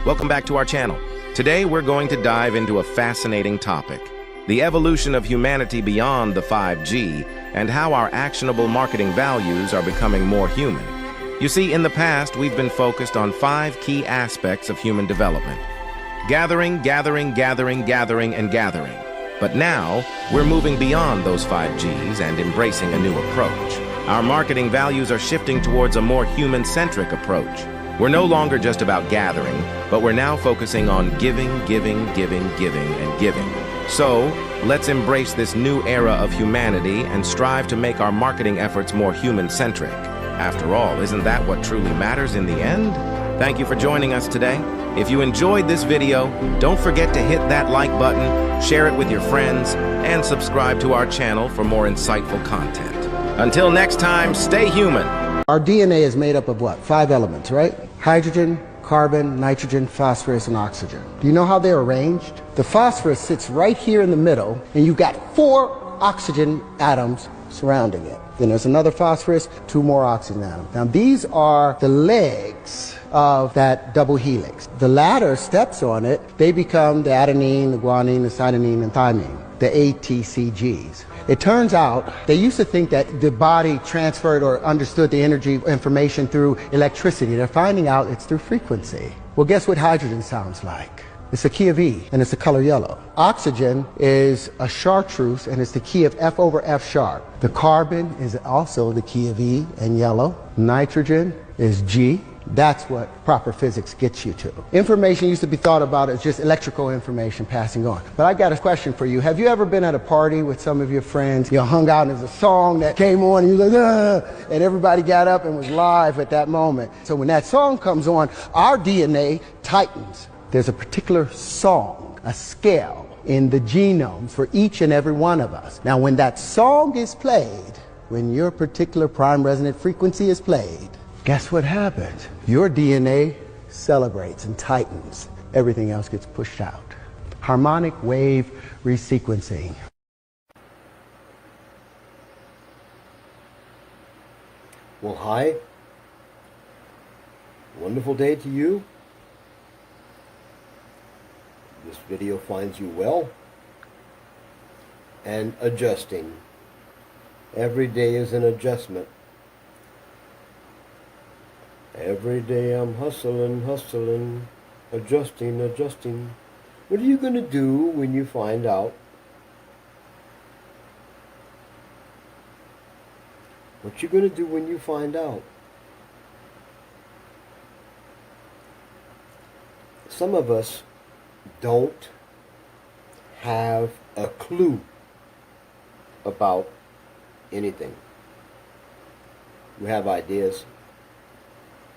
Welcome back to our channel. Today we're going to dive into a fascinating topic: the evolution of humanity beyond the 5G and how our actionable marketing values are becoming more human. You see, in the past, we've been focused on 5 key aspects of human development: gathering, gathering, gathering, gathering, and gathering. But now, we're moving beyond those 5 Gs and embracing a new approach. Our marketing values are shifting towards a more human-centric approach. We're no longer just about gathering, but we're now focusing on giving, giving, giving, giving, and giving. So, let's embrace this new era of humanity and strive to make our marketing efforts more human-centric. After all, isn't that what truly matters in the end? Thank you for joining us today. If you enjoyed this video, don't forget to hit that like button, share it with your friends, and subscribe to our channel for more insightful content. Until next time, stay human. Our DNA is made up of what? 5 elements, right? Hydrogen, carbon, nitrogen, phosphorus, and oxygen. Do you know how they're arranged? The phosphorus sits right here in the middle, and you've got 4 oxygen atoms surrounding it. Then there's another phosphorus, 2 more oxygen atoms. Now these are the legs of that double helix. The latter steps on it, they become the adenine, the guanine, the cytosine, and thymine, the ATCGs. It turns out they used to think that the body transferred or understood the energy information through electricity. They're finding out it's through frequency. Well, guess what hydrogen sounds like? It's a key of E, and it's the color yellow. Oxygen is a chartreuse, and it's the key of F over F sharp. The carbon is also the key of E and yellow. Nitrogen is G. That's what proper physics gets you to. Information used to be thought about as just electrical information passing on. But I got a question for you. Have you ever been at a party with some of your friends? You hung out and there's a song that came on and you were like, ah, and everybody got up and was live at that moment. So when that song comes on, our DNA tightens. There's a particular song, a scale in the genome for each and every one of us. Now when that song is played, when your particular prime resonant frequency is played, guess what happens? Your DNA celebrates and tightens. Everything else gets pushed out. Harmonic wave resequencing. Well, hi. Wonderful day to you. This video finds you well and adjusting. Every day is an adjustment. Every day I'm hustling, hustling, adjusting, adjusting. What are you going to do when you find out? What you going to do when you find out? Some of us don't have a clue about anything. We have ideas.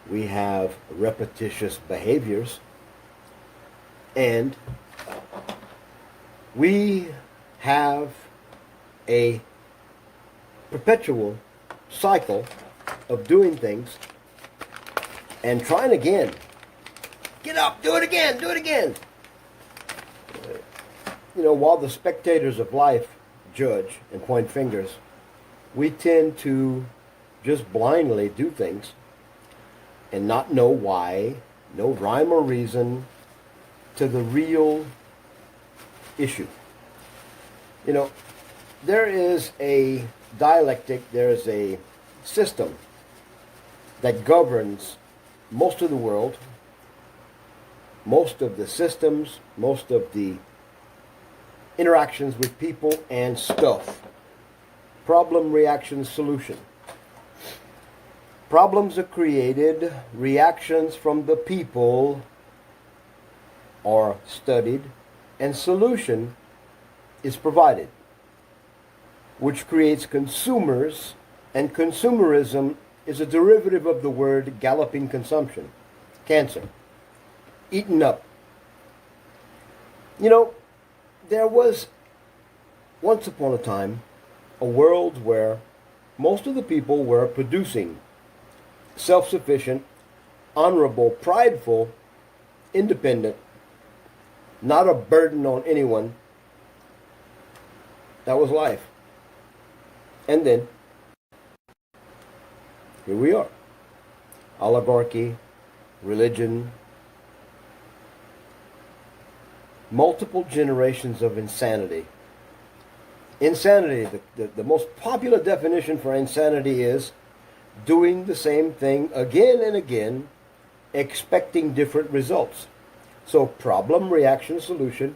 We have repetitious behaviors, and we have a perpetual cycle of doing things and trying again. Get up, do it again, do it again. You know, while the spectators of life judge and point fingers, we tend to just blindly do things and not know why, no rhyme or reason to the real issue. You know, there is a dialectic, there is a system that governs most of the world, most of the systems, most of the interactions with people and stuff. Problem, reaction, solution. Problems are created, reactions from the people are studied, and solution is provided, which creates consumers, and consumerism is a derivative of the word galloping consumption, cancer, eaten up. You know, there was once upon a time a world where most of the people were producing self-sufficient, honorable, prideful, independent, not a burden on anyone. That was life. And then, here we are. Oligarchy, religion, multiple generations of insanity. Insanity, the most popular definition for insanity is doing the same thing again and again, expecting different results. So problem, reaction, solution.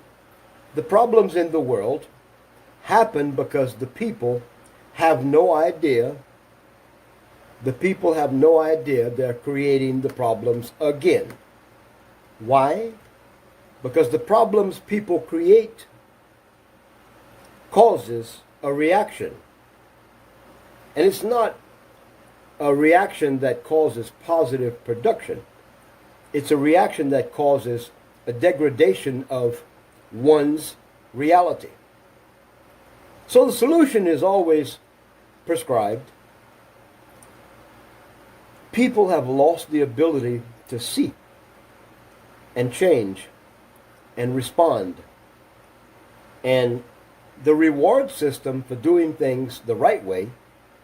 The problems in the world happen because the people have no idea. The people have no idea they're creating the problems again. Why? Because the problems people create causes a reaction. And it's not a reaction that causes positive production. It's a reaction that causes a degradation of one's reality. So the solution is always prescribed. People have lost the ability to see and change and respond. And the reward system for doing things the right way,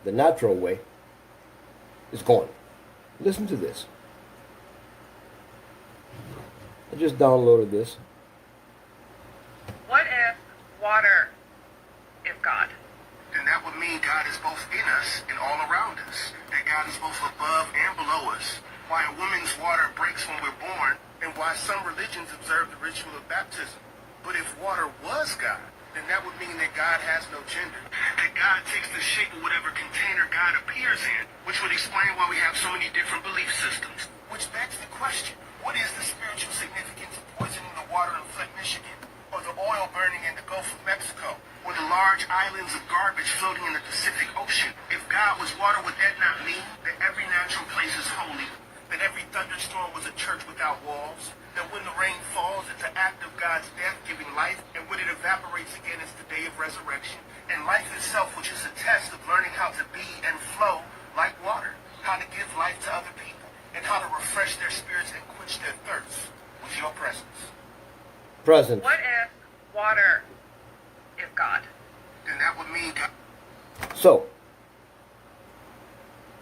the natural way, is gone. Listen to this. I just downloaded this. What if water is God? Then that would mean God is both in us and all around us. That God is both above and below us. Why a woman's water breaks when we're born, and why some religions observe the ritual of baptism. But if water was God, then that would mean that God has no gender. That God takes the shape of whatever container God appears in, which would explain why we have so many different belief systems. Which begs the question, what is the spiritual significance of poisoning the water in Flint, Michigan? Or the oil burning in the Gulf of Mexico? Or the large islands of garbage floating in the Pacific Ocean? If God was water, would that not mean that every natural place is holy? That every thunderstorm was a church without walls? That when the rain falls, it's an act of God's death giving life, and when it evaporates again, it's the day of resurrection? And life itself, which is a test of learning how to be and flow like water, how to give life to other people, and how to refresh their spirits and quench their thirst with your presence. Present. What if water is God? Then that would mean God. So,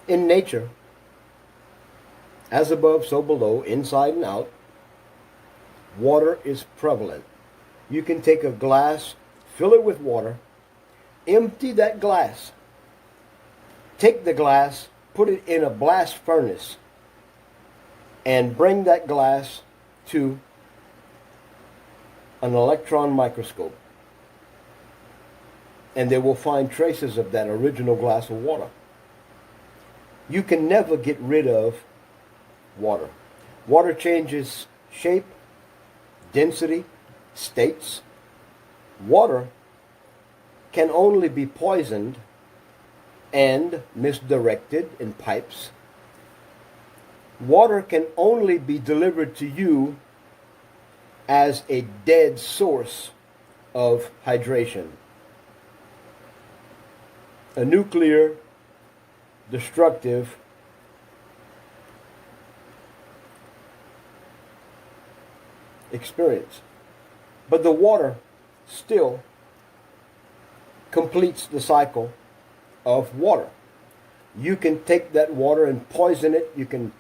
in nature, as above, so below, inside and out, water is prevalent. You can take a glass, fill it with water, empty that glass, take the glass, put it in a blast furnace, and bring that glass to an electron microscope. And they will find traces of that original glass of water. You can never get rid of water. Water changes shape, density, states. Water can only be poisoned and misdirected in pipes. Water can only be delivered to you as a dead source of hydration. A nuclear, destructive, experience. But the water still completes the cycle of water. You can take that water and poison it. You can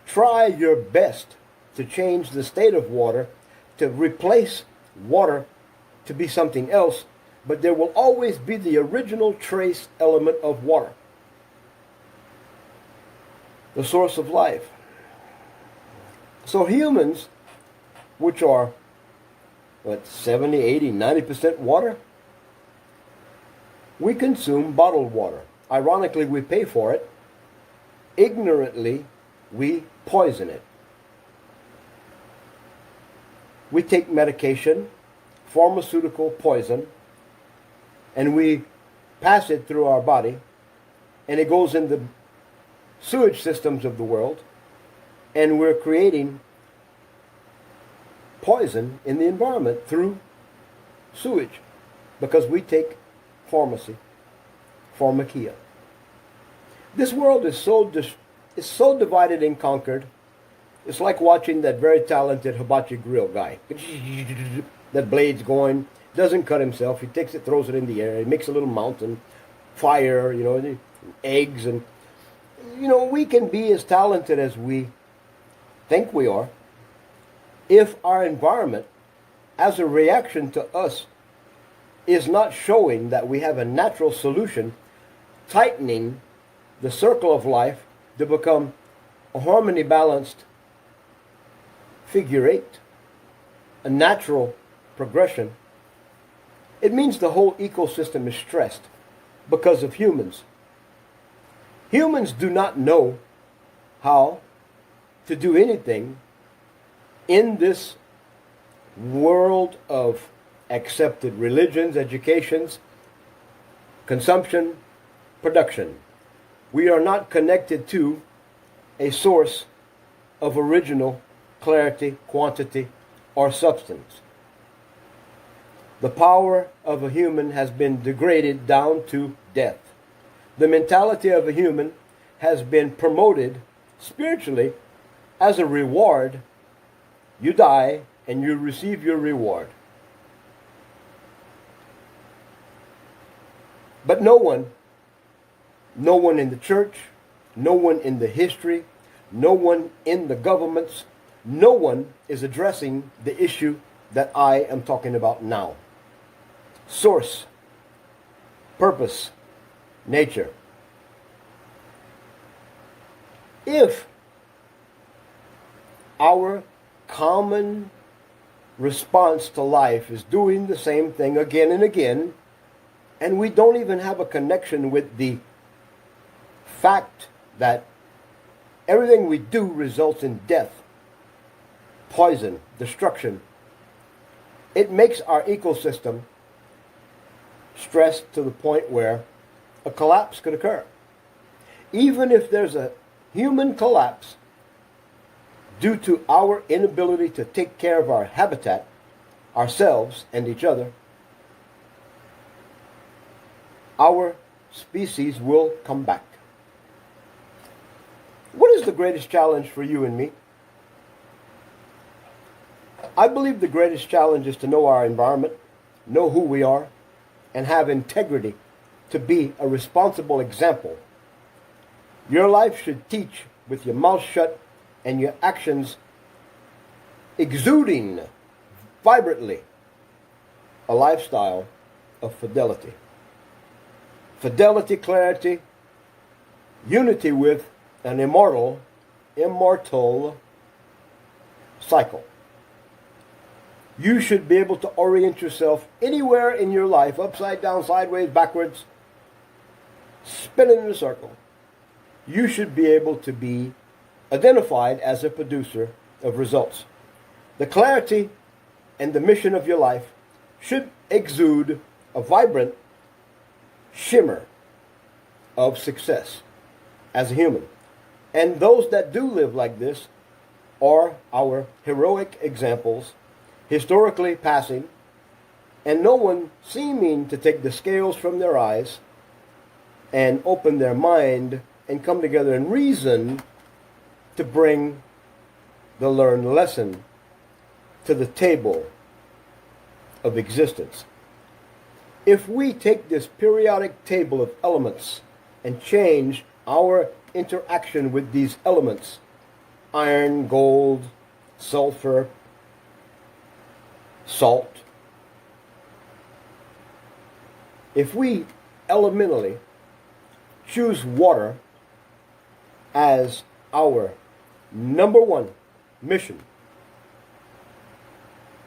try your best to change the state of water, to replace water to be something else, but there will always be the original trace element of water, the source of life. So humans, which are, 70, 80, 90% water, we consume bottled water. Ironically, we pay for it. Ignorantly, we poison it. We take medication, pharmaceutical poison, and we pass it through our body, and it goes in the sewage systems of the world, and we're creating poison in the environment through sewage because we take pharmakia. This world is so divided and conquered. It's like watching that very talented hibachi grill guy. That blade's going, doesn't cut himself. He takes it, throws it in the air. He makes a little mountain, fire, eggs. And, we can be as talented as we think we are if our environment as a reaction to us, is not showing that we have a natural solution, tightening the circle of life to become a harmony balanced figure eight, a natural progression, it means the whole ecosystem is stressed because of humans. Humans do not know how to do anything in this world of accepted religions, educations, consumption, production. We are not connected to a source of original clarity, quantity, or substance. The power of a human has been degraded down to death. The mentality of a human has been promoted spiritually as a reward. You die and you receive your reward. But no one in the church, no one in the history, no one in the governments, no one is addressing the issue that I am talking about now. Source, purpose, nature. If our common response to life is doing the same thing again and again, and we don't even have a connection with the fact that everything we do results in death, poison, destruction, it makes our ecosystem stressed to the point where a collapse could occur. Even if there's a human collapse due to our inability to take care of our habitat, ourselves and each other, our species will come back. What is the greatest challenge for you and me? I believe the greatest challenge is to know our environment, know who we are, and have integrity to be a responsible example. Your life should teach with your mouth shut and your actions exuding vibrantly a lifestyle of fidelity. Fidelity, clarity, unity with an immortal cycle. You should be able to orient yourself anywhere in your life, upside down, sideways, backwards, spinning in a circle. You should be able to be identified as a producer of results. The clarity and the mission of your life should exude a vibrant shimmer of success as a human. And those that do live like this are our heroic examples, historically passing, and no one seeming to take the scales from their eyes and open their mind and come together and reason to bring the learned lesson to the table of existence. If we take this periodic table of elements and change our interaction with these elements, iron, gold, sulfur, salt, if we elementally choose water as our number one mission,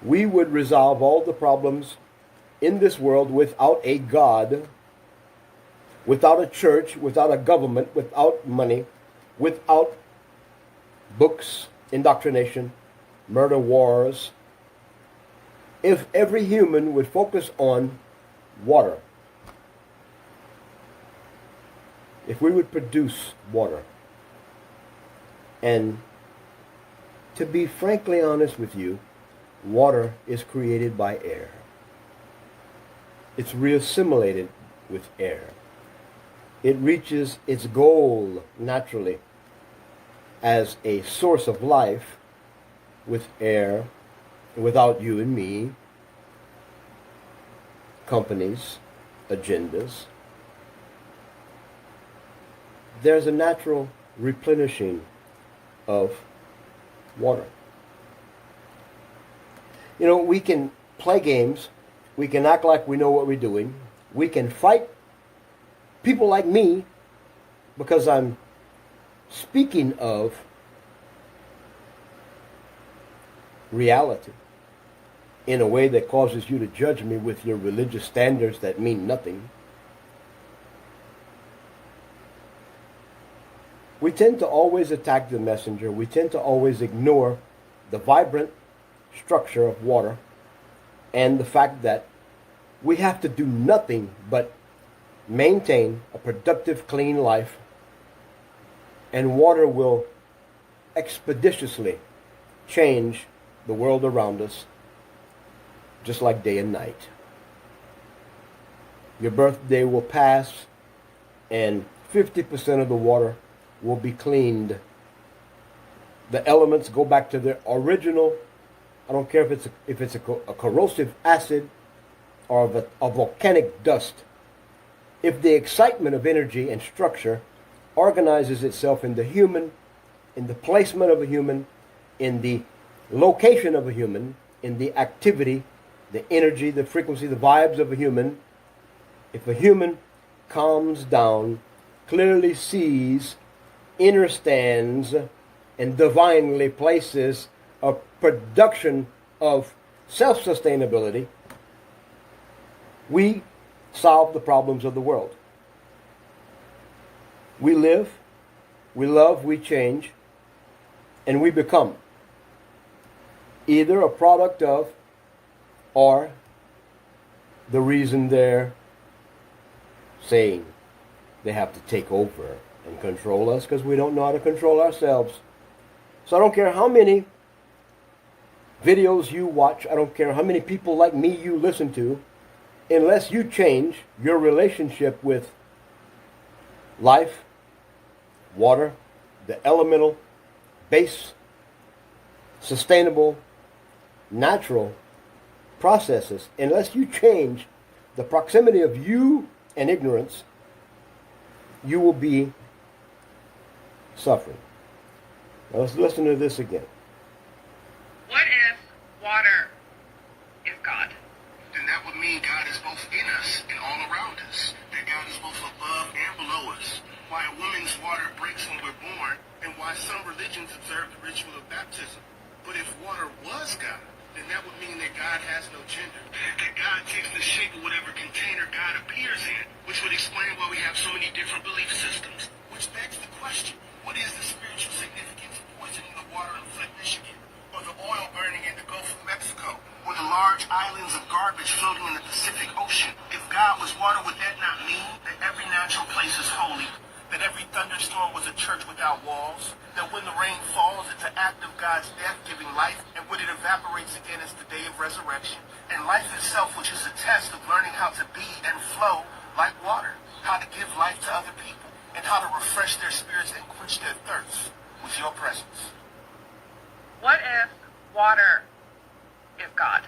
we would resolve all the problems in this world without a God, without a church, without a government, without money, without books, indoctrination, murder, wars. If every human would focus on water, if we would produce water, and to be frankly honest with you, water is created by air. It's reassimilated with air. It reaches its goal naturally as a source of life with air, without you and me, companies, agendas. There's a natural replenishing of water. You know, we can play games. We can act like we know what we're doing. We can fight people like me because I'm speaking of reality in a way that causes you to judge me with your religious standards that mean nothing. We tend to always attack the messenger. We tend to always ignore the vibrant structure of water and the fact that we have to do nothing but maintain a productive, clean life, and water will expeditiously change the world around us, just like day and night. Your birthday will pass, and 50% of the water will be cleaned. The elements go back to their original. I don't care if it's a corrosive acid or a volcanic dust. If the excitement of energy and structure organizes itself in the human, in the placement of a human, in the location of a human, in the activity, the energy, the frequency, the vibes of a human, if a human calms down, clearly sees, understands, and divinely places a production of self-sustainability, we solve the problems of the world. We live, we love, we change, and we become either a product of or the reason they're saying they have to take over and control us because we don't know how to control ourselves. So I don't care how many videos you watch, I don't care how many people like me you listen to, unless you change your relationship with life, water, the elemental, base, sustainable, natural processes, unless you change the proximity of you and ignorance, you will be suffering. Now let's listen to this again. What if water is God? Then that would mean God is both in us and all around us. That God is both above and below us. Why a woman's water breaks when we're born, and why some religions observe the ritual of baptism. But if water was God, then that would mean that God has no gender. That God takes the shape of whatever container God appears in, which would explain why we have so many different belief systems. Which begs the question, what is the spiritual significance of poisoning the water in Flint, Michigan? Or the oil burning in the Gulf of Mexico? Or the large islands of garbage floating in the Pacific Ocean? If God was water, would that not mean that every natural place is holy? That every thunderstorm was a church without walls? That when the rain falls, it's an act of God's death giving life, and when it evaporates again, it's the day of resurrection? And life itself, which is a test of learning how to be and flow like water, how to give life to other people, and how to refresh their spirits and quench their thirst with your presence. What if water is God?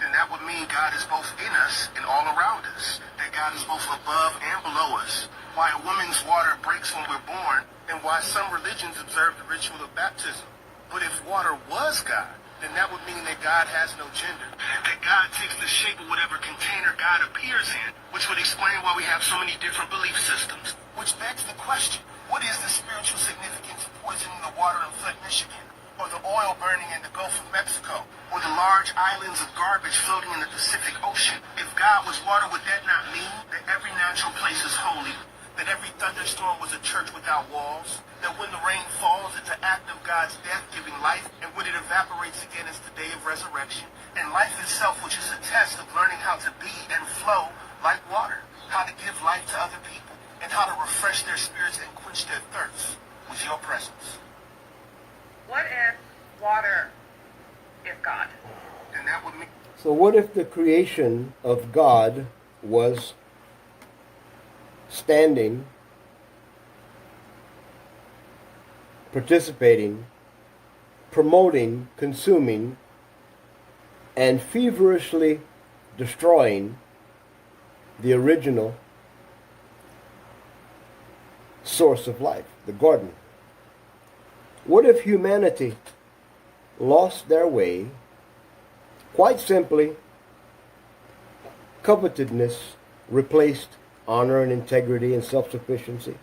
Then that would mean God is both in us and all around us. That God is both above and below us. Why a woman's water breaks when we're born, and why some religions observe the ritual of baptism. But if water was God, then that would mean that God has no gender. That God takes the shape of whatever container God appears in, which would explain why we have so many different belief systems. Which begs the question, what is the spiritual significance of poisoning the water in Flint, Michigan? Or the oil burning in the Gulf of Mexico? Or the large islands of garbage floating in the Pacific Ocean? If God was water, would that not mean that every natural place is holy? That every thunderstorm was a church without walls? That when the rain falls, it's an act of God's death giving life, and when it evaporates again, it's the day of resurrection? And life itself, which is a test of learning how to be and flow like water, how to give life to other people, and how to refresh their spirits and quench their thirst with your presence. What if water is God? Then that would mean... So what if the creation of God was standing, participating, promoting, consuming, and feverishly destroying the original source of life, the garden? What if humanity lost their way, quite simply Covetousness replaced honor and integrity and self-sufficiency.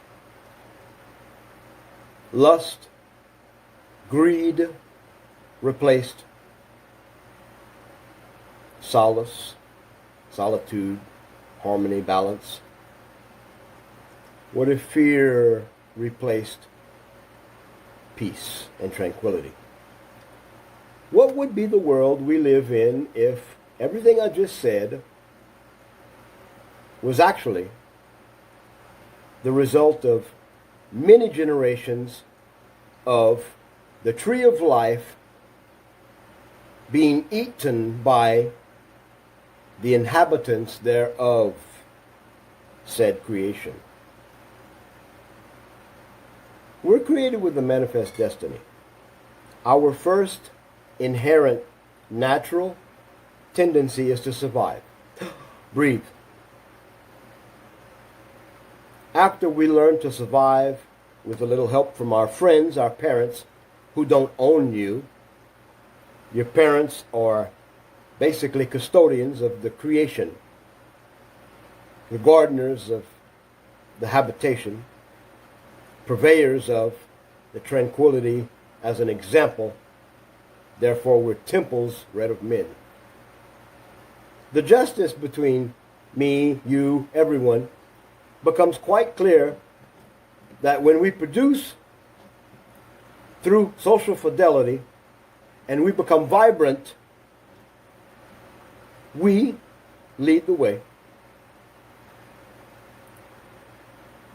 Lust, greed replaced solace, solitude, harmony, balance. What if fear replaced peace and tranquility? What would be the world we live in if everything I just said was actually the result of many generations of the tree of life being eaten by the inhabitants thereof, said creation? We're created with a manifest destiny. Our first inherent natural tendency is to survive. Breathe. After we learn to survive with a little help from our friends, our parents, who don't own you, your parents are basically custodians of the creation, the gardeners of the habitation, purveyors of the tranquility as an example. Therefore, we're temples read of men. The justice between me, you, everyone becomes quite clear that when we produce through social fidelity and we become vibrant, we lead the way.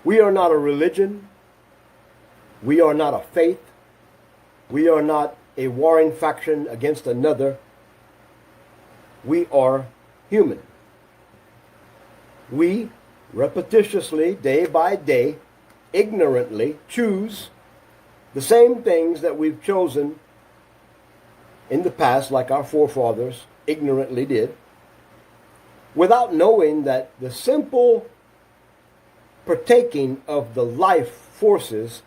We are not a religion. We are not a faith. We are not a warring faction against another. We are human. We repetitiously, day by day, ignorantly choose the same things that we've chosen in the past, like our forefathers ignorantly did, without knowing that the simple partaking of the life forces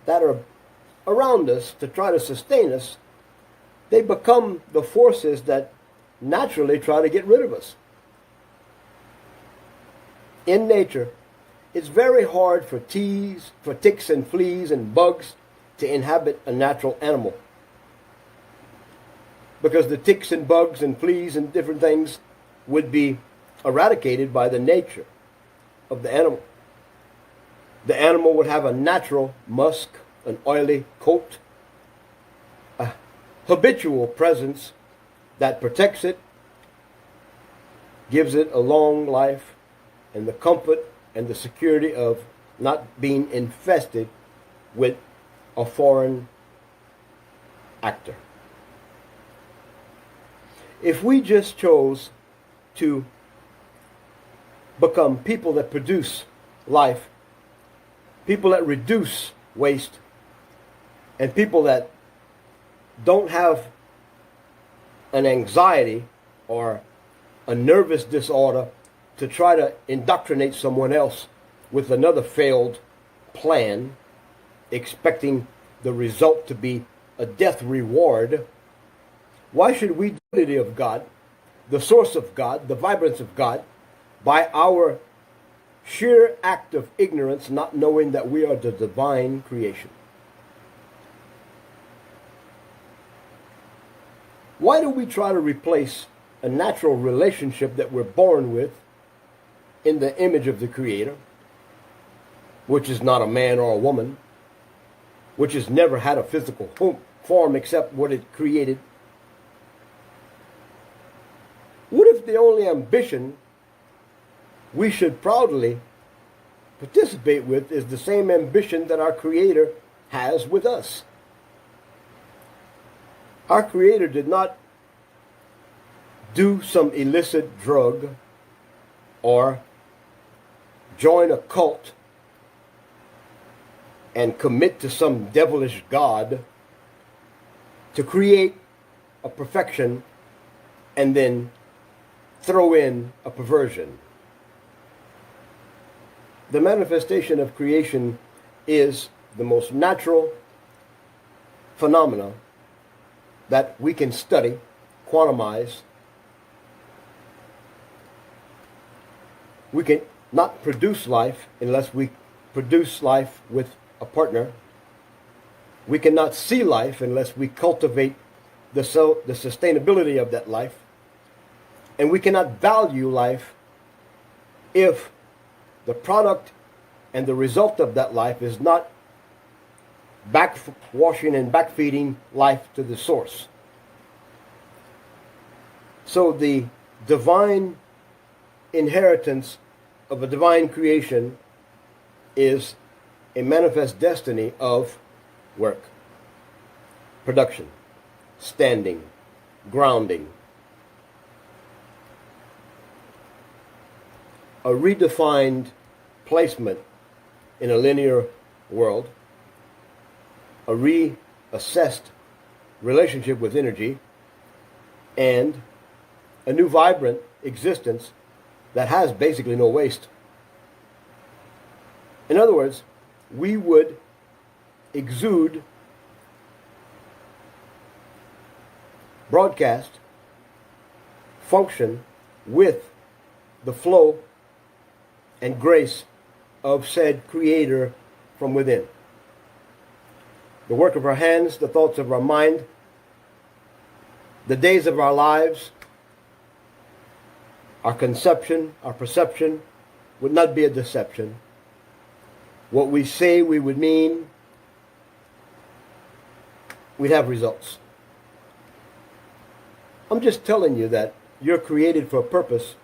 that are around us to try to sustain us, they become the forces that naturally try to get rid of us. In nature, it's very hard for ticks and fleas and bugs to inhabit a natural animal, because the ticks and bugs and fleas and different things would be eradicated by the nature of the animal. The animal would have a natural musk, an oily coat, a habitual presence that protects it, gives it a long life, and the comfort and the security of not being infested with a foreign actor. If we just chose to become people that produce life, people that reduce waste, and people that don't have an anxiety or a nervous disorder to try to indoctrinate someone else with another failed plan, expecting the result to be a death reward, why should we do the unity of God, the source of God, the vibrance of God, by our sheer act of ignorance, not knowing that we are the divine creation? Why do we try to replace a natural relationship that we're born with in the image of the Creator, which is not a man or a woman, which has never had a physical form except what it created? What if the only ambition we should proudly participate with is the same ambition that our Creator has with us? Our Creator did not do some illicit drug or join a cult and commit to some devilish god to create a perfection and then throw in a perversion. The manifestation of creation is the most natural phenomena that we can study, quantumize, We can not produce life unless we produce life with a partner. We cannot see life unless we cultivate the sustainability of that life. And we cannot value life if the product and the result of that life is not backwashing and backfeeding life to the source. So the divine inheritance of a divine creation is a manifest destiny of work, production, standing, grounding, a redefined placement in a linear world, a reassessed relationship with energy, and a new vibrant existence that has basically no waste. In other words, we would exude, broadcast, function with the flow and grace of said Creator from within. The work of our hands, the thoughts of our mind, the days of our lives, our conception, our perception would not be a deception. What we say we would mean, we'd have results. I'm just telling you that you're created for a purpose,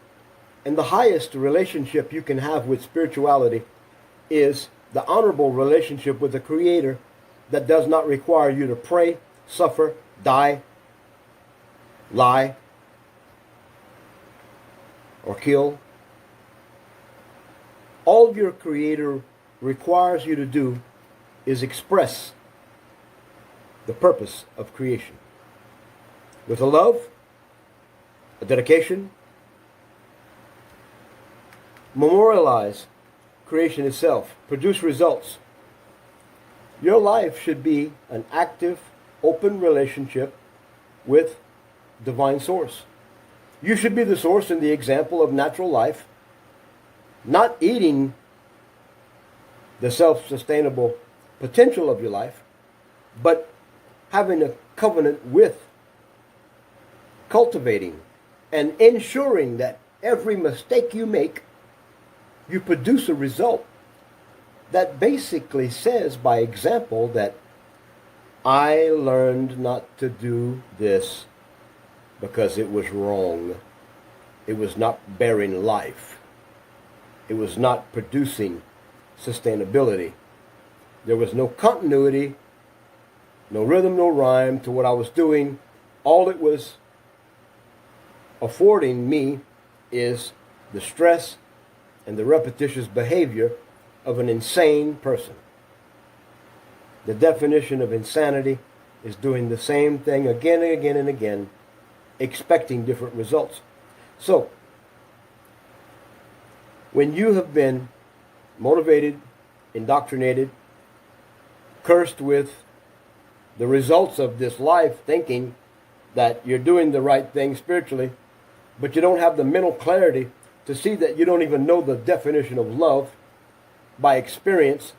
and the highest relationship you can have with spirituality is the honorable relationship with the Creator that does not require you to pray, suffer, die, lie, or kill. All your Creator requires you to do is express the purpose of creation with a love, a dedication, memorialize creation itself, produce results. Your life should be an active, open relationship with divine source. You should be the source and the example of natural life, not eating the self-sustainable potential of your life, but having a covenant with, cultivating, and ensuring that every mistake you make, you produce a result that basically says by example that I learned not to do this because it was wrong. It was not bearing life. It was not producing sustainability. There was no continuity, no rhythm, no rhyme to what I was doing. All it was affording me is the stress and the repetitious behavior of an insane person. The definition of insanity is doing the same thing again and again and again, expecting different results. So, when you have been motivated, indoctrinated, cursed with the results of this life, thinking that you're doing the right thing spiritually, but you don't have the mental clarity to see that you don't even know the definition of love by experience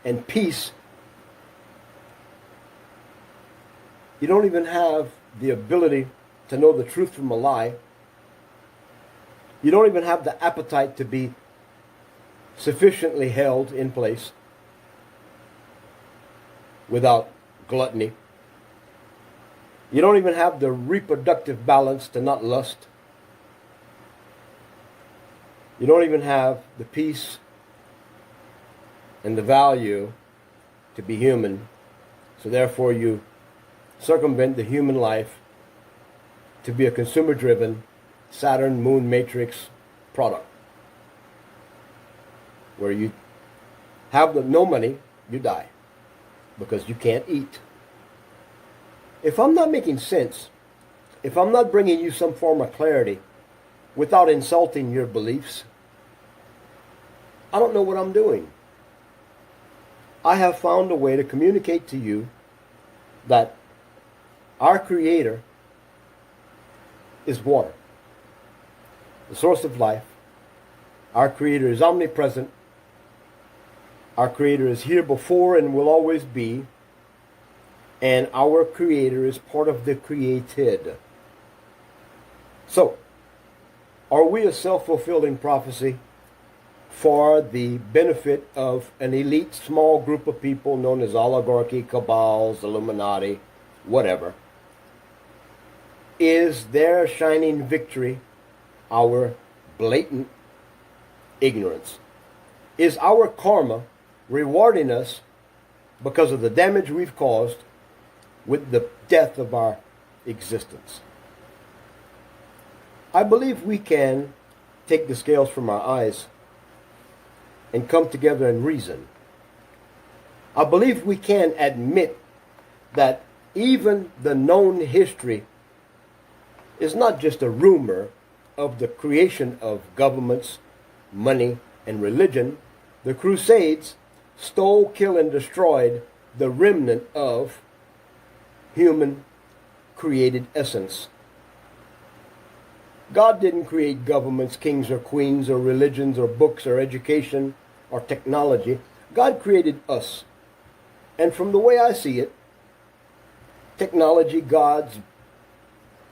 and peace. You don't even have the ability to know the truth from a lie. You don't even have the appetite to be sufficiently held in place without gluttony. You don't even have the reproductive balance to not lust. You don't even have the peace and the value to be human. So therefore you circumvent the human life to be a consumer-driven Saturn moon matrix product, where you have no money, you die because you can't eat. If I'm not making sense, if I'm not bringing you some form of clarity without insulting your beliefs, I don't know what I'm doing. I have found a way to communicate to you that our Creator is water, the source of life, Our Creator is omnipresent. Our Creator is here before and will always be. And our Creator is part of the created. So, are we a self-fulfilling prophecy for the benefit of an elite small group of people known as oligarchy, cabals, Illuminati, whatever? Is their shining victory our blatant ignorance? Is our karma rewarding us because of the damage we've caused with the death of our existence? I believe we can take the scales from our eyes and come together and reason. I believe we can admit that even the known history is not just a rumor of the creation of governments, money, and religion. The Crusades stole, killed, and destroyed the remnant of human created essence. God didn't create governments, kings or queens, or religions, or books, or education, or technology. God created us. And from the way I see it, technology, gods,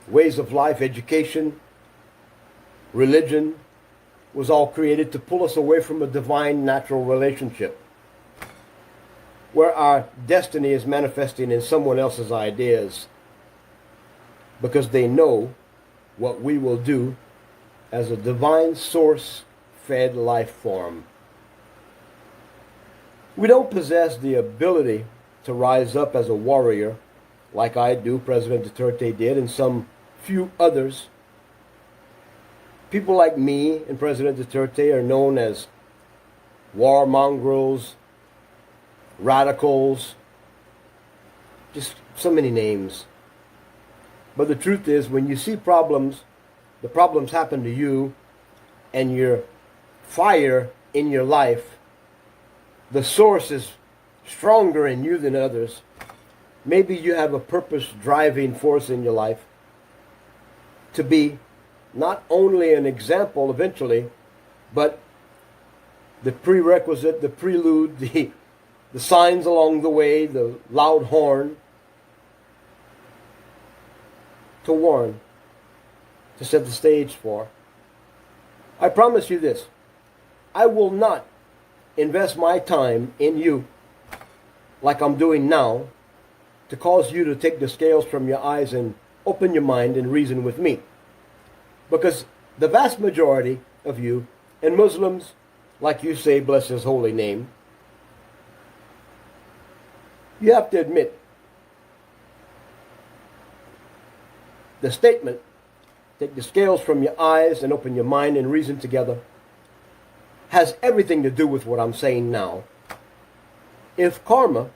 ways of life, education, religion, was all created to pull us away from a divine natural relationship where our destiny is manifesting in someone else's ideas because they know what we will do as a divine source-fed life form. We don't possess the ability to rise up as a warrior like I do, President Duterte did, and some few others. People like me and President Duterte are known as war mongrels, radicals, just so many names. But the truth is, when you see problems, the problems happen to you, and your fire in your life, the source is stronger in you than others. Maybe you have a purpose-driving force in your life to be not only an example eventually, but the prerequisite, the prelude, the signs along the way, the loud horn, to warn, to set the stage for. I promise you this, I will not invest my time in you like I'm doing now to cause you to take the scales from your eyes and open your mind and reason with me. Because the vast majority of you, and Muslims, like you say, bless his holy name, you have to admit, the statement, take the scales from your eyes and open your mind and reason together, has everything to do with what I'm saying now. If karma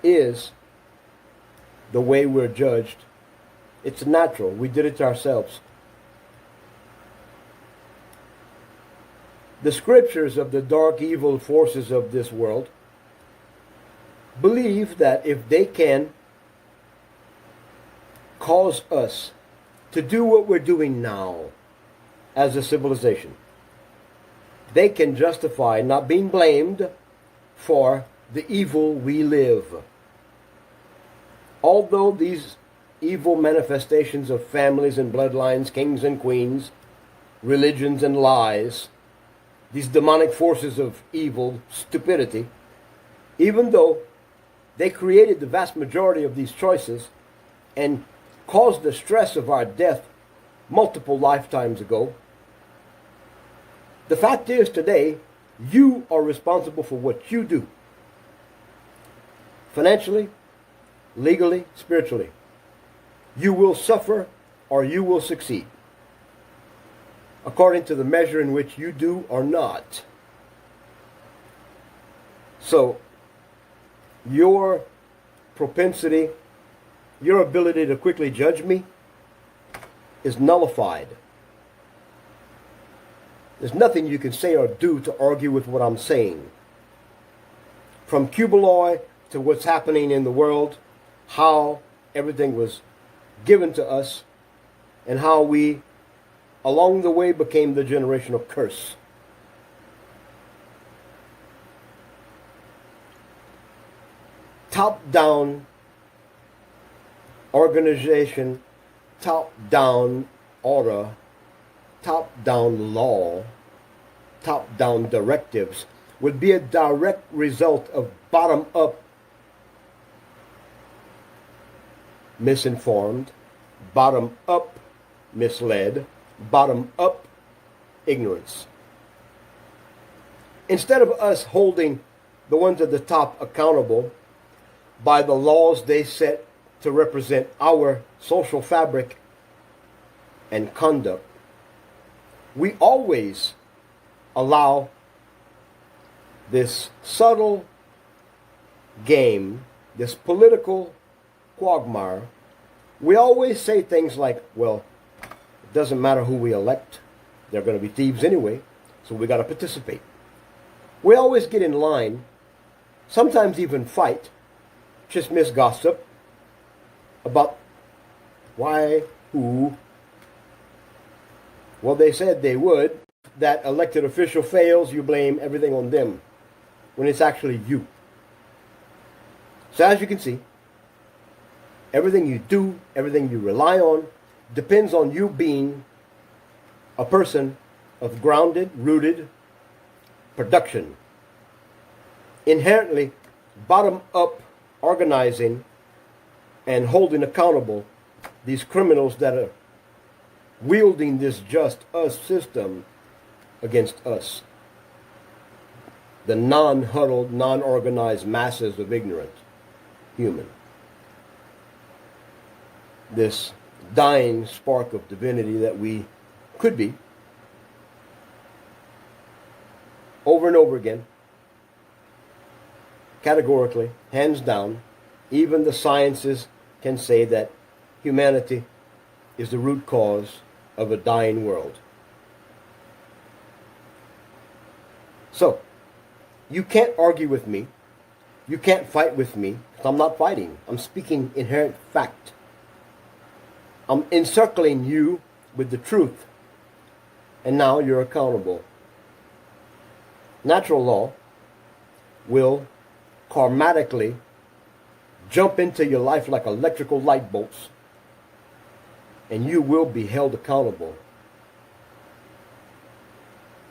is the way we're judged, it's natural. We did it to ourselves. The scriptures of the dark evil forces of this world believe that if they can cause us to do what we're doing now as a civilization, they can justify not being blamed for the evil we live. Although these evil manifestations of families and bloodlines, kings and queens, religions and lies, these demonic forces of evil, stupidity, even though they created the vast majority of these choices and caused the stress of our death multiple lifetimes ago, the fact is today, you are responsible for what you do. Financially, legally, spiritually. You will suffer or you will succeed, according to the measure in which you do or not. So, your propensity, your ability to quickly judge me is nullified. There's nothing you can say or do to argue with what I'm saying. From Cubaloy to what's happening in the world, how everything was given to us, and how we along the way became the generation of curse. Top-down organization, top-down order, top-down law, top-down directives would be a direct result of bottom-up misinformed, bottom-up misled, bottom-up ignorance. Instead of us holding the ones at the top accountable by the laws they set to represent our social fabric and conduct, we always allow this subtle game, this political quagmire. We always say things like, well, it doesn't matter who we elect, they're going to be thieves anyway, so we got to participate. We always get in line, sometimes even fight, chismis gossip about why, who. Well, they said they would. That elected official fails, you blame everything on them, when it's actually you. So as you can see, everything you do, everything you rely on, depends on you being a person of grounded, rooted production. Inherently, bottom-up organizing and holding accountable these criminals that are wielding this just us system against us. The non-huddled, non-organized masses of ignorant human. This dying spark of divinity that we could be, over and over again, categorically, hands down, even the sciences can say that humanity is the root cause of a dying world. So, you can't argue with me. You can't fight with me, because I'm not fighting. I'm speaking inherent fact. I'm encircling you with the truth. And now you're accountable. Natural law will karmatically jump into your life like electrical light bolts, and you will be held accountable.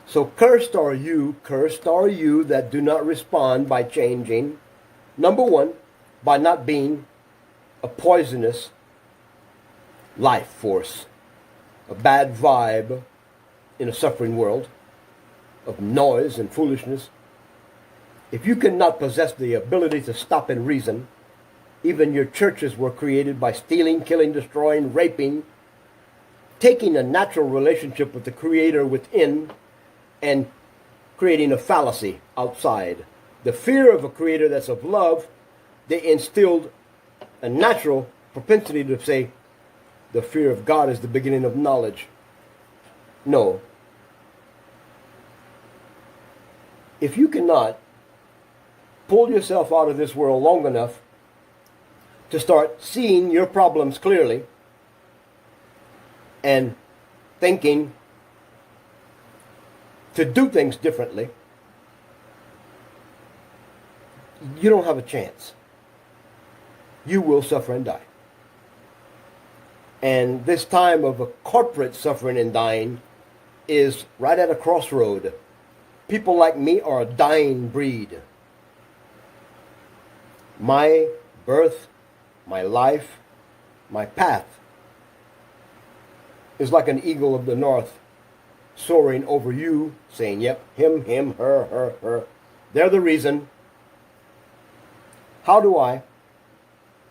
So cursed are you that do not respond by changing. Number one, by not being a poisonous life force, a bad vibe in a suffering world of noise and foolishness. If you cannot possess the ability to stop and reason, even your churches were created by stealing, killing, destroying, raping, taking a natural relationship with the Creator within and creating a fallacy outside. The fear of a Creator that's of love, they instilled a natural propensity to say, the fear of God is the beginning of knowledge. No. If you cannot pull yourself out of this world long enough to start seeing your problems clearly and thinking to do things differently, you don't have a chance. You will suffer and die. And this time of a corporate suffering and dying is right at a crossroad. People like me are a dying breed. My birth, my life, my path is like an eagle of the north soaring over you, saying, yep, him, her. They're the reason. How do I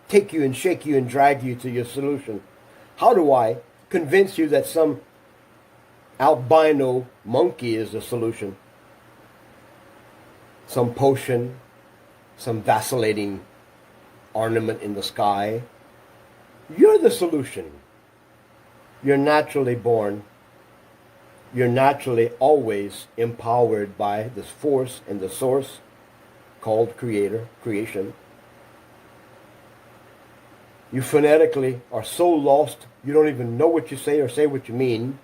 take you and shake you and drag you to your solution? How do I convince you that some albino monkey is the solution? Some potion, some vacillating ornament in the sky? You're the solution. You're naturally born. You're naturally always empowered by this force and the source called Creator, creation. You phonetically are so lost, you don't even know what you say or say what you mean.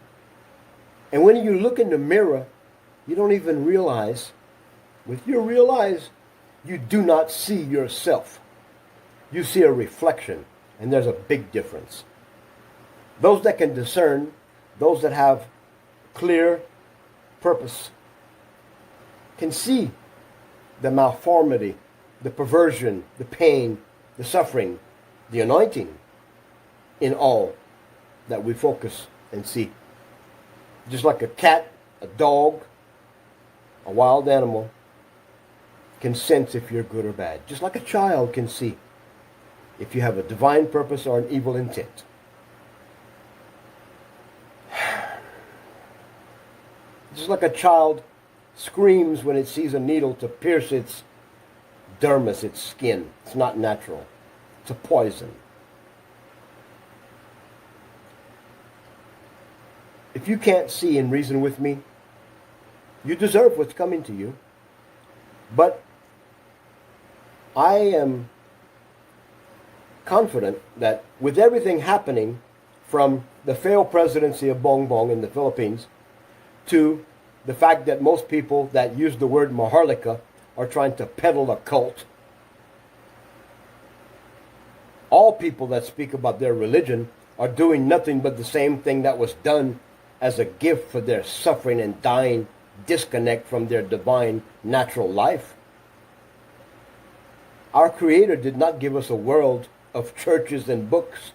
And when you look in the mirror, you don't even realize, with your real eyes, you do not see yourself. You see a reflection, and there's a big difference. Those that can discern, those that have clear purpose, can see the malformity, the perversion, the pain, the suffering, the anointing in all that we focus and see. Just like a cat, a dog, a wild animal can sense if you're good or bad. Just like a child can see if you have a divine purpose or an evil intent. Just like a child screams when it sees a needle to pierce its dermis, its skin. It's not natural. It's a poison. If you can't see and reason with me, you deserve what's coming to you. But I am confident that with everything happening from the failed presidency of Bongbong in the Philippines to the fact that most people that use the word Maharlika are trying to peddle a cult, all people that speak about their religion are doing nothing but the same thing that was done as a gift for their suffering and dying disconnect from their divine natural life. Our Creator did not give us a world of churches and books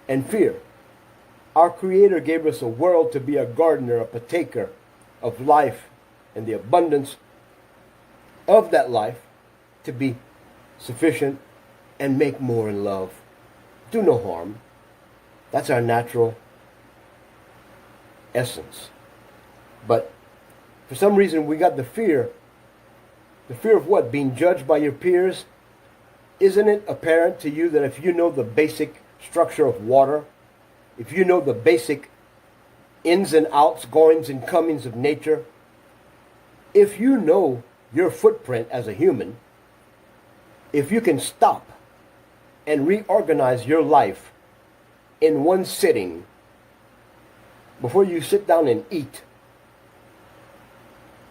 and fear. Our Creator gave us a world to be a gardener, a partaker of life and the abundance of that life, to be sufficient and make more in love. Do no harm. That's our natural essence. But for some reason we got the fear. The fear of what? Being judged by your peers? Isn't it apparent to you that if you know the basic structure of water, if you know the basic ins and outs, goings and comings of nature, if you know your footprint as a human, if you can stop and reorganize your life in one sitting before you sit down and eat,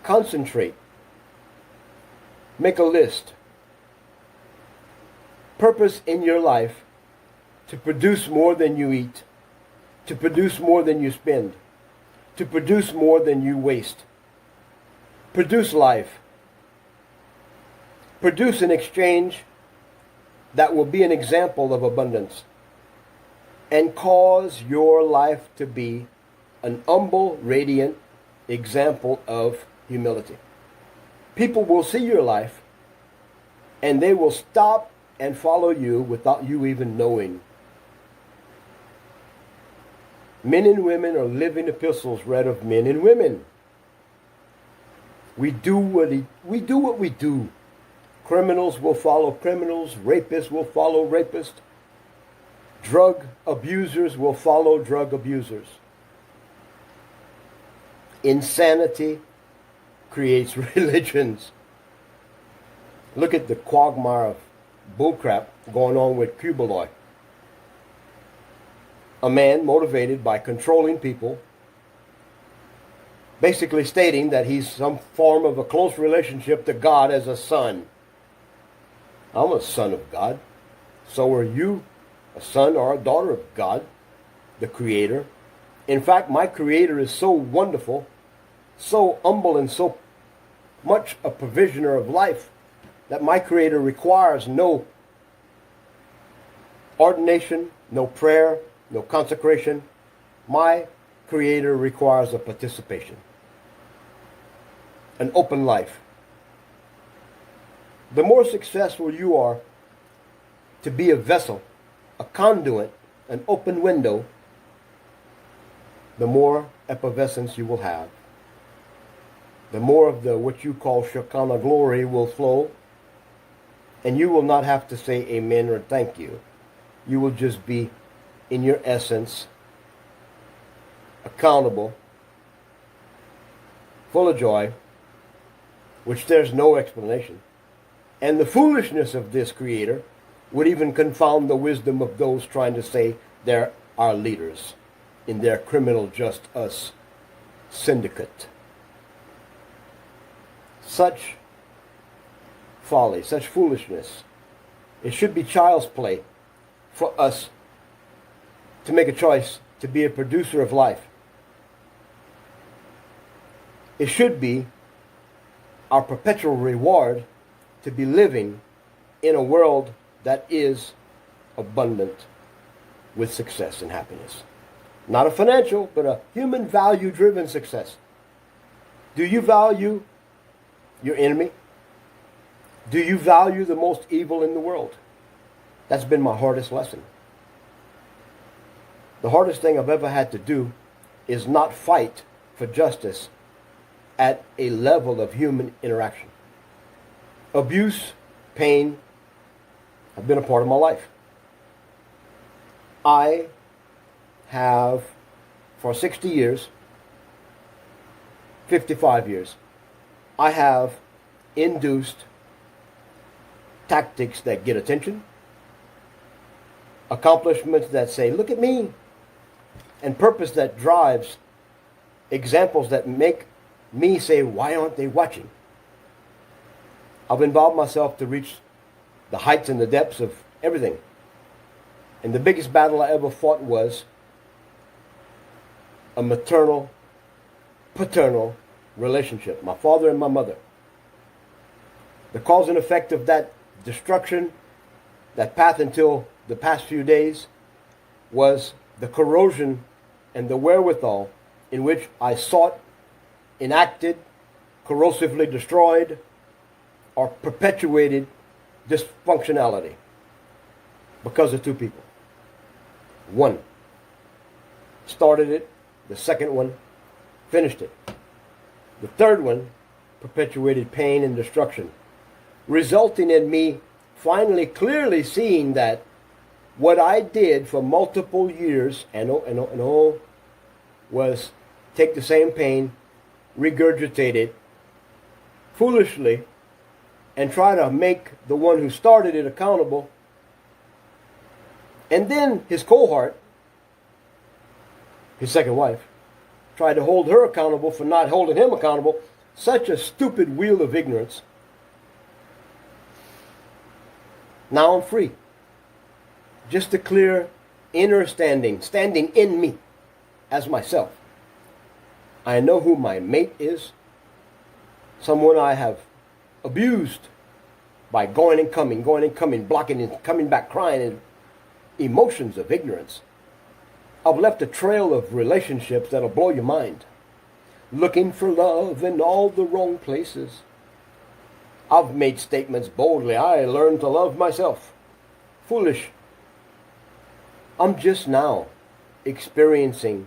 concentrate, make a list, purpose in your life to produce more than you eat, to produce more than you spend, to produce more than you waste. Produce life. Produce an exchange that will be an example of abundance, and cause your life to be an humble, radiant example of humility. People will see your life and they will stop and follow you without you even knowing. Men and women are living epistles read of men and women. We do what we do. Criminals will follow criminals. Rapists will follow rapists. Drug abusers will follow drug abusers. Insanity creates religions. Look at the quagmire of bullcrap going on with Cubaloy. A man motivated by controlling people, basically stating that he's some form of a close relationship to God as a son. I'm a son of God. So are you a son or a daughter of God, the Creator. In fact, my Creator is so wonderful, so humble, and so much a provisioner of life that my Creator requires no ordination, no prayer, no consecration. My Creator requires a participation, an open life. The more successful you are to be a vessel, a conduit, an open window, the more effervescence you will have. The more of the what you call Shekinah glory will flow, and you will not have to say amen or thank you. You will just be, in your essence, accountable, full of joy, which there's no explanation. And the foolishness of this Creator would even confound the wisdom of those trying to say they're our leaders in their criminal just us syndicate. Such folly, such foolishness. It should be child's play for us to make a choice to be a producer of life. It should be our perpetual reward to be living in a world that is abundant with success and happiness. Not a financial, but a human value-driven success. Do you value your enemy? Do you value the most evil in the world? That's been my hardest lesson. The hardest thing I've ever had to do is not fight for justice at a level of human interaction. Abuse, pain, have been a part of my life. I have, for 60 years, 55 years, I have induced tactics that get attention, accomplishments that say, look at me, and purpose that drives examples that make me say, why aren't they watching? I've involved myself to reach the heights and the depths of everything. And the biggest battle I ever fought was a maternal, paternal relationship. My father and my mother. The cause and effect of that destruction, that path until the past few days, was the corrosion and the wherewithal in which I sought, enacted, corrosively destroyed, or perpetuated dysfunctionality because of two people. One started it, the second one finished it. The third one perpetuated pain and destruction, resulting in me finally clearly seeing that what I did for multiple years and all was take the same pain, regurgitate it foolishly, and try to make the one who started it accountable. And then his cohort, his second wife, tried to hold her accountable for not holding him accountable. Such a stupid wheel of ignorance. Now I'm free. Just a clear inner standing in me as myself. I know who my mate is. Someone I have abused by going and coming, blocking and coming back, crying, and emotions of ignorance. I've left a trail of relationships that'll blow your mind. Looking for love in all the wrong places. I've made statements boldly. I learned to love myself. Foolish. I'm just now experiencing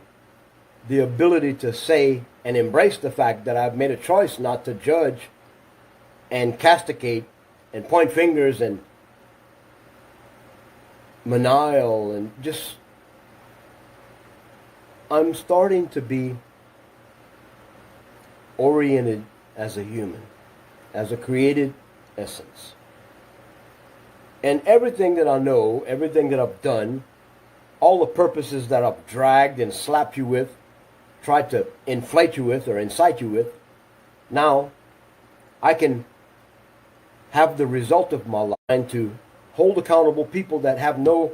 the ability to say and embrace the fact that I've made a choice not to judge and castigate and point fingers and manial and just... I'm starting to be oriented as a human, as a created essence. And everything that I know, everything that I've done, all the purposes that I've dragged and slapped you with, tried to inflate you with or incite you with, now I can have the result of my life to hold accountable people that have no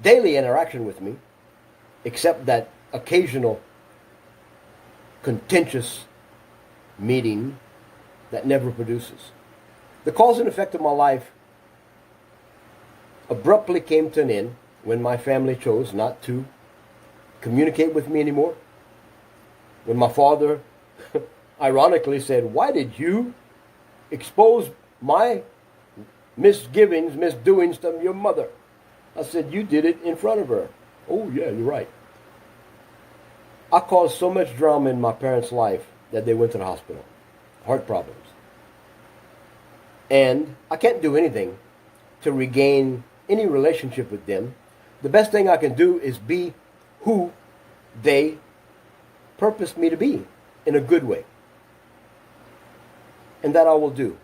daily interaction with me, except that occasional contentious meeting that never produces. The cause and effect of my life abruptly came to an end when my family chose not to communicate with me anymore. When my father ironically said, "Why did you expose my misgivings, misdoings to your mother?" I said, "You did it in front of her." "Oh yeah, you're right." I caused so much drama in my parents' life that they went to the hospital. Heart problems. And I can't do anything to regain any relationship with them. The best thing I can do is be who they purposed me to be in a good way. And that I will do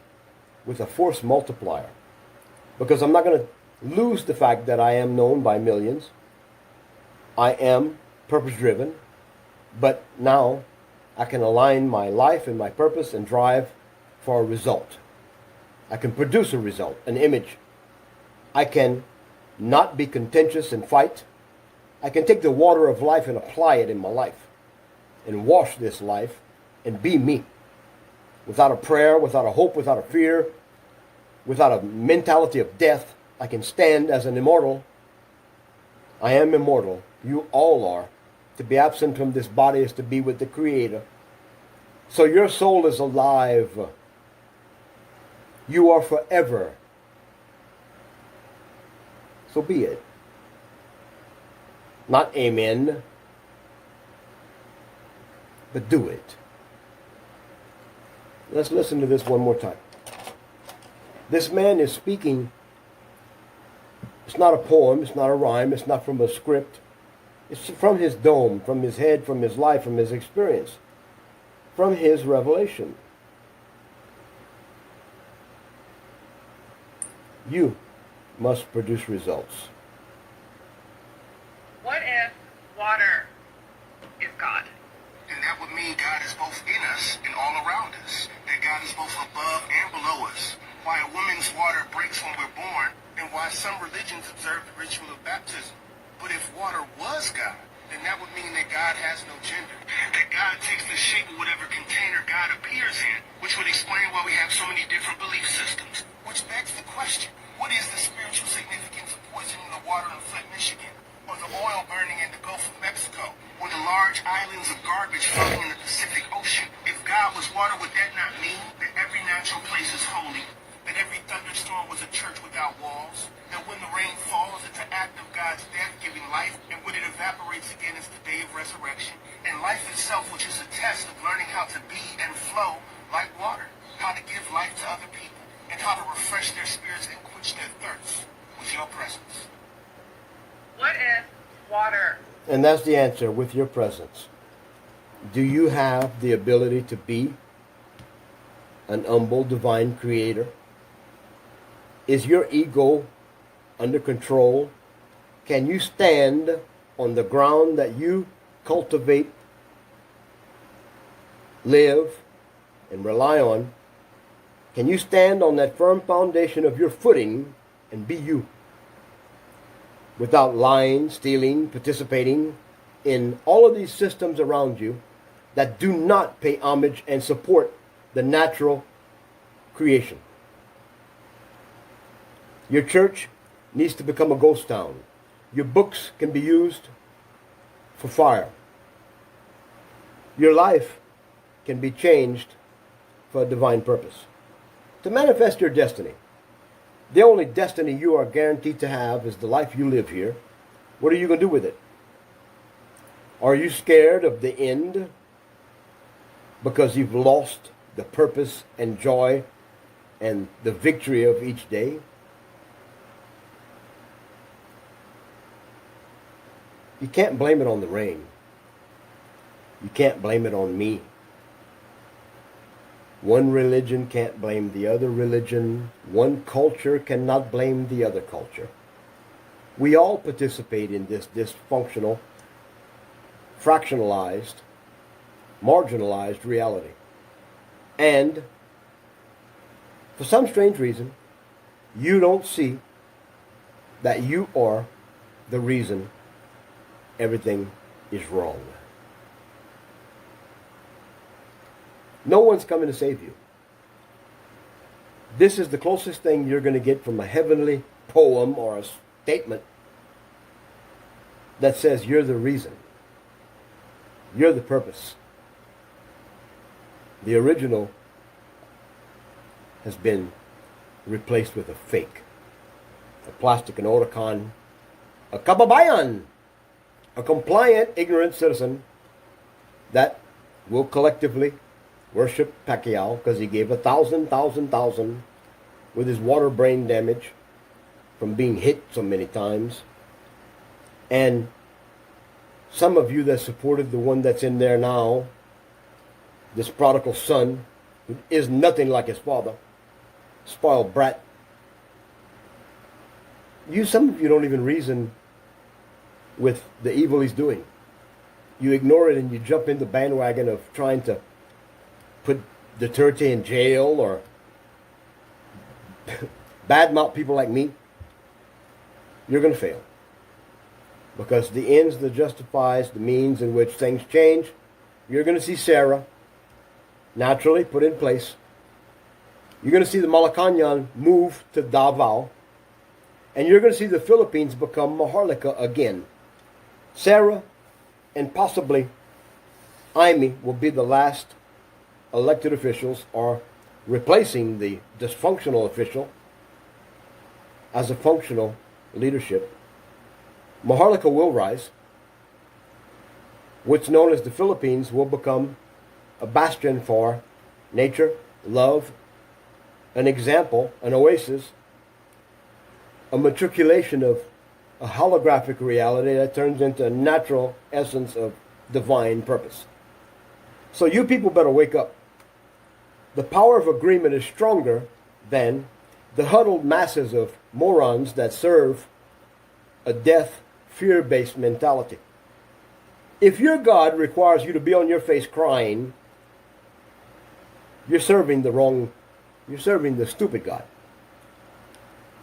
with a force multiplier. Because I'm not going to lose the fact that I am known by millions. I am purpose-driven. But now I can align my life and my purpose and drive for a result. I can produce a result, an image. I can not be contentious and fight. I can take the water of life and apply it in my life and wash this life and be me. Without a prayer, without a hope, without a fear, without a mentality of death, I can stand as an immortal. I am immortal. You all are. To be absent from this body is to be with the Creator. So your soul is alive. You are forever. So be it. Not amen, but do it. Let's listen to this one more time. This man is speaking. It's not a poem, it's not a rhyme, it's not from a script. It's from his dome, from his head, from his life, from his experience, from his revelation. You must produce results. What if water is God? And that would mean God is both in us and all around us. That God is both above and below us. Why a woman's water breaks when we're born, and why some religions observe the ritual of baptism. But if water was God, then that would mean that God has no gender. That God takes the shape of whatever container God appears in, which would explain why we have so many different belief systems. Which begs the question, what is the spiritual significance of poisoning the water in Flint, Michigan? Or the oil burning in the Gulf of Mexico? Or the large islands of garbage floating in the Pacific Ocean? If God was water, would that not mean that every natural place is holy? That every thunderstorm was a church without walls? That when the rain falls, it's an act of God's death giving life? And when it evaporates again, it's the day of resurrection? And life itself, which is a test of learning how to be and flow like water. How to give life to other people. And how to refresh their spirits and quench their thirst with your presence. What if water? And that's the answer, with your presence. Do you have the ability to be an humble divine creator? Is your ego under control? Can you stand on the ground that you cultivate, live, and rely on? Can you stand on that firm foundation of your footing and be you? Without lying, stealing, participating in all of these systems around you that do not pay homage and support the natural creation. Your church needs to become a ghost town. Your books can be used for fire. Your life can be changed for a divine purpose. To manifest your destiny. The only destiny you are guaranteed to have is the life you live here. What are you going to do with it? Are you scared of the end because you've lost the purpose and joy and the victory of each day? You can't blame it on the rain. You can't blame it on me. One religion can't blame the other religion. One culture cannot blame the other culture. We all participate in this dysfunctional, fractionalized, marginalized reality. And for some strange reason, you don't see that you are the reason everything is wrong. No one's coming to save you. This is the closest thing you're going to get from a heavenly poem or a statement that says you're the reason. You're the purpose. The original has been replaced with a fake. A plastic, an autocon, a kababayan, a compliant, ignorant citizen that will collectively worship Pacquiao because he gave 1,000 with his water brain damage from being hit so many times. And some of you that supported the one that's in there now, this prodigal son, who is nothing like his father, spoiled brat. Some of you don't even reason with the evil he's doing. you ignore it and you jump in the bandwagon of trying to put Duterte in jail or badmouth people like me, you're going to fail. Because the ends that justifies the means in which things change, you're going to see Sarah naturally put in place. You're going to see the Malacañang move to Davao. And you're going to see the Philippines become Maharlika again. Sarah and possibly Amy will be the last elected officials, or replacing the dysfunctional official as a functional leadership. Maharlika will rise. What's known as the Philippines will become a bastion for nature, love, an example, an oasis, a matriculation of a holographic reality that turns into a natural essence of divine purpose. So you people better wake up. The power of agreement is stronger than the huddled masses of morons that serve a death, fear-based mentality. If your God requires you to be on your face crying, you're serving the stupid God.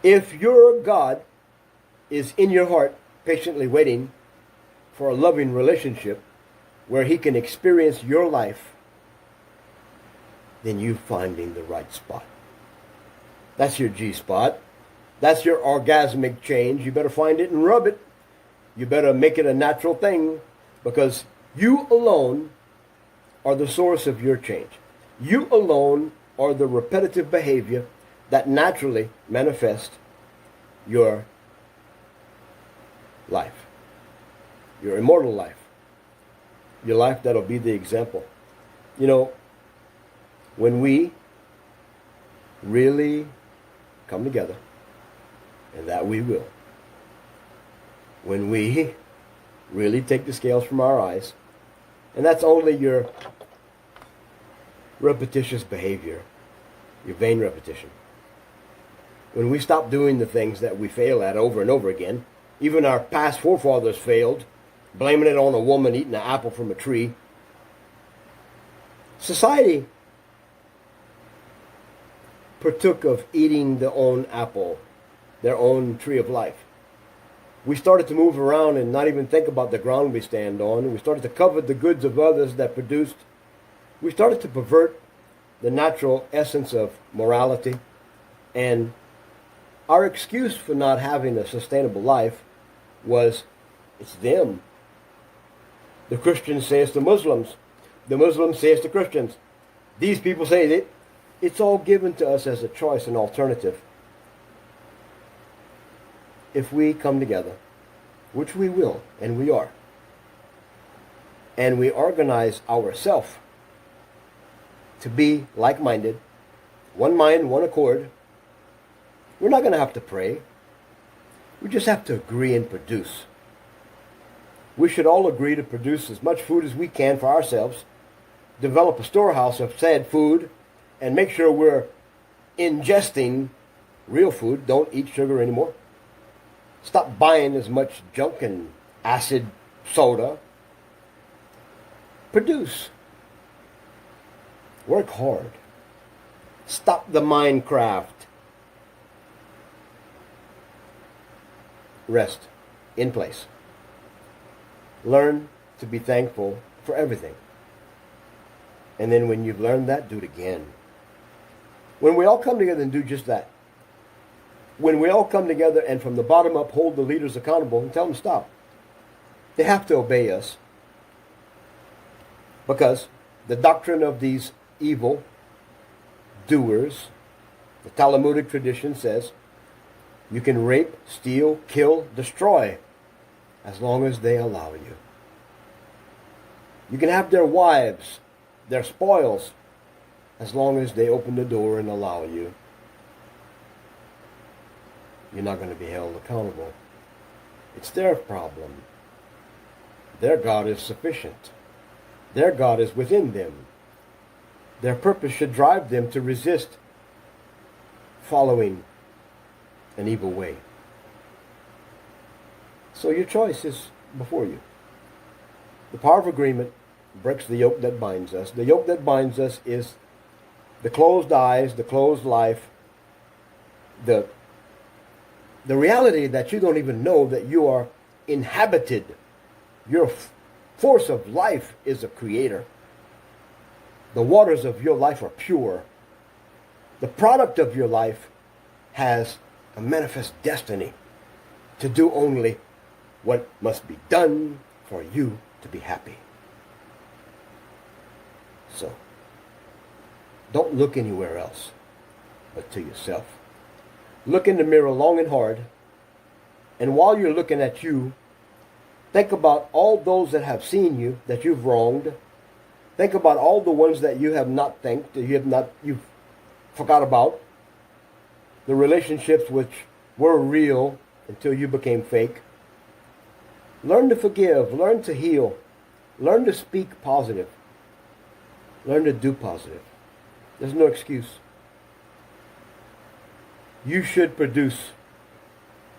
If your God is in your heart, patiently waiting for a loving relationship where he can experience your life, then you're finding the right spot. That's your G-spot. That's your orgasmic change. You better find it and rub it. You better make it a natural thing, because you alone are the source of your change. You alone are the repetitive behavior that naturally manifests your life, your immortal life, your life that'll be the example. You know, when we really come together, and that we will, when we really take the scales from our eyes, and that's only your repetitious behavior, your vain repetition. When we stop doing the things that we fail at over and over again, even our past forefathers failed, blaming it on a woman eating an apple from a tree. Society partook of eating their own apple, their own tree of life. We started to move around and not even think about the ground we stand on. We started to covet the goods of others that produced. We started to pervert the natural essence of morality. And our excuse for not having a sustainable life was, it's them. The Christians say it's the Muslims. The Muslims say it's the Christians. These people say that it's all given to us as a choice, an alternative. If we come together, which we will, and we are, and we organize ourselves to be like-minded, one mind, one accord, we're not going to have to pray. We just have to agree and produce. We should all agree to produce as much food as we can for ourselves, develop a storehouse of said food, and make sure we're ingesting real food. Don't eat sugar anymore. Stop buying as much junk and acid soda. Produce. Work hard. Stop the Minecraft. Rest in place. Learn to be thankful for everything. And then when you've learned that, do it again. When we all come together and do just that, when we all come together and from the bottom up hold the leaders accountable and tell them stop, they have to obey us. Because the doctrine of these evil doers, the Talmudic tradition says, you can rape, steal, kill, destroy, as long as they allow you. You can have their wives, their spoils, as long as they open the door and allow you. You're not going to be held accountable. It's their problem. Their God is sufficient. Their God is within them. Their purpose should drive them to resist following an evil way. So your choice is before you. The power of agreement breaks the yoke that binds us. The yoke that binds us is the closed eyes, the closed life, the reality that you don't even know that you are inhabited. Your force of life is a creator. The waters of your life are pure. The product of your life has a manifest destiny to do only what must be done for you to be happy. So, don't look anywhere else but to yourself. Look in the mirror long and hard, and while you're looking at you, think about all those that have seen you, that you've wronged. Think about all the ones that you have not thanked, that you've forgot about. The relationships which were real until you became fake. Learn to forgive, learn to heal, learn to speak positive, learn to do positive. There's no excuse. You should produce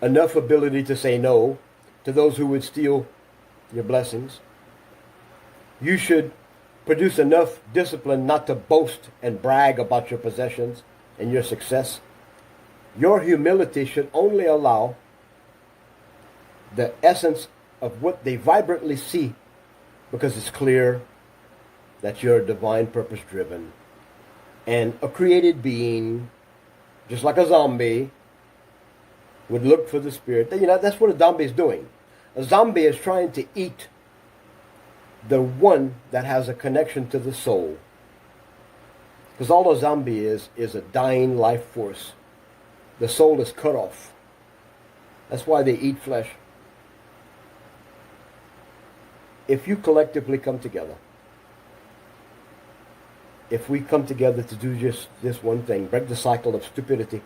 enough ability to say no to those who would steal your blessings. You should produce enough discipline not to boast and brag about your possessions and your success. Your humility should only allow the essence of what they vibrantly see, because it's clear that you're divine purpose driven and a created being, just like a zombie would look for the spirit. That's what a zombie is doing. A zombie is trying to eat the one that has a connection to the soul. Because all a zombie is a dying life force. The soul is cut off. That's why they eat flesh. If you collectively come together, if we come together to do just this one thing, break the cycle of stupidity,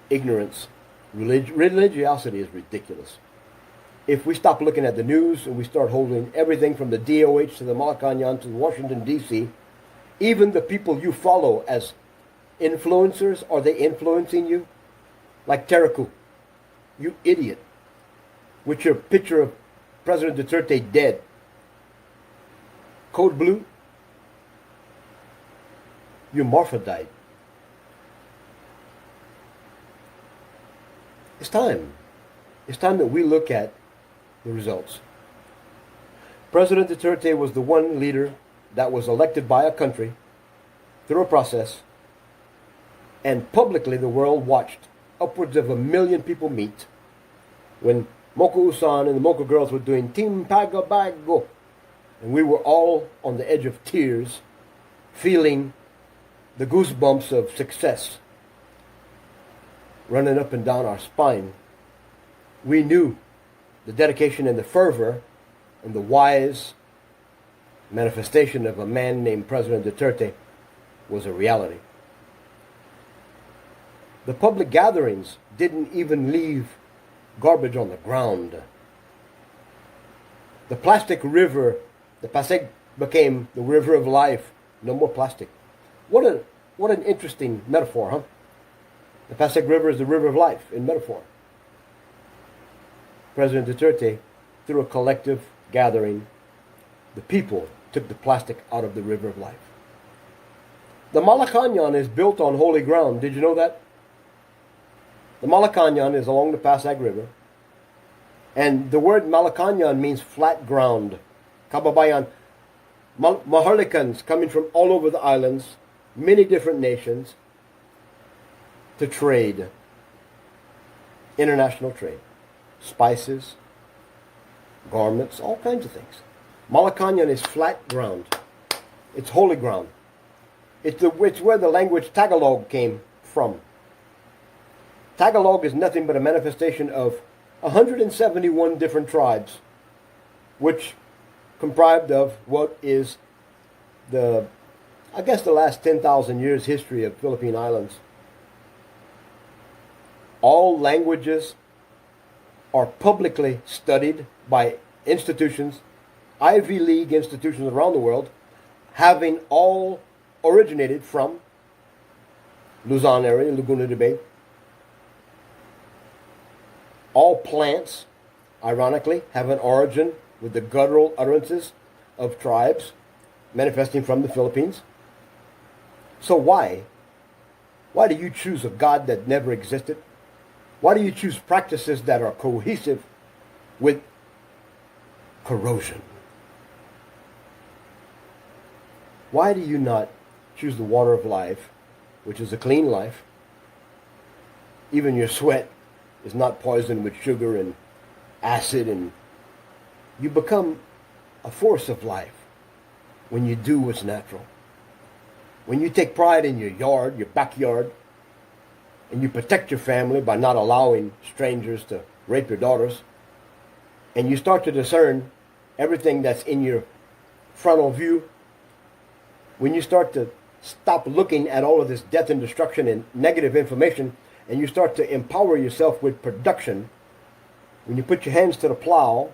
ignorance, religiosity is ridiculous. If we stop looking at the news and we start holding everything from the DOH to the Malacanang to Washington, D.C., even the people you follow as influencers, are they influencing you? Like Teraku, you idiot, with your picture of President Duterte dead. Code Blue, you morphodite. It's time. It's time that we look at the results. President Duterte was the one leader that was elected by a country through a process, and publicly the world watched upwards of 1 million people meet when Moko Usan and the Moko girls were doing Team Pagabago, and we were all on the edge of tears, feeling the goosebumps of success running up and down our spine. We knew the dedication and the fervor and the wise manifestation of a man named President Duterte was a reality. The public gatherings didn't even leave garbage on the ground. The plastic river, the Pasig, became the river of life. No more plastic. What an interesting metaphor, huh? The Pasig River is the river of life in metaphor. President Duterte, through a collective gathering, the people took the plastic out of the river of life. The Malacanang is built on holy ground. Did you know that? The Malacanang is along the Pasig River. And the word Malacanang means flat ground. Kababayan. Maharlikans coming from all over the islands, many different nations, to trade. International trade. Spices, garments, all kinds of things. Malacanang is flat ground. It's holy ground. It's where the language Tagalog came from. Tagalog is nothing but a manifestation of 171 different tribes, which comprised of what is the last 10,000 years history of Philippine Islands. All languages are publicly studied by institutions, Ivy League institutions around the world, having all originated from Luzon area, Laguna de Bay. All plants, ironically, have an origin with the guttural utterances of tribes manifesting from the Philippines. So why? Why do you choose a God that never existed? Why do you choose practices that are cohesive with corrosion? Why do you not choose the water of life, which is a clean life? Even your sweat is not poisoned with sugar and acid, and you become a force of life when you do what's natural. When you take pride in your yard, your backyard, and you protect your family by not allowing strangers to rape your daughters, and you start to discern everything that's in your frontal view, when you start to stop looking at all of this death and destruction and negative information, and you start to empower yourself with production, when you put your hands to the plow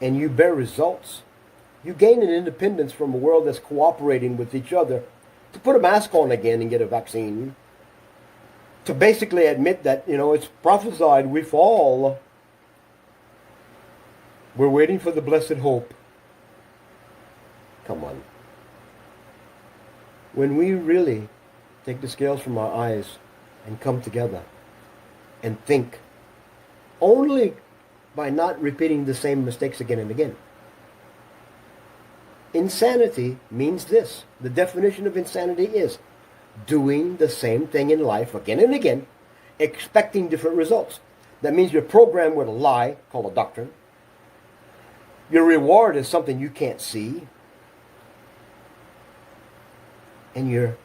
and you bear results, you gain an independence from a world that's cooperating with each other to put a mask on again and get a vaccine, to basically admit that, it's prophesied we fall. We're waiting for the blessed hope. Come on. When we really take the scales from our eyes and come together and think only by not repeating the same mistakes again and again. Insanity means this. The definition of insanity is doing the same thing in life again and again, expecting different results. That means you're programmed with a lie called a doctrine. Your reward is something you can't see. And your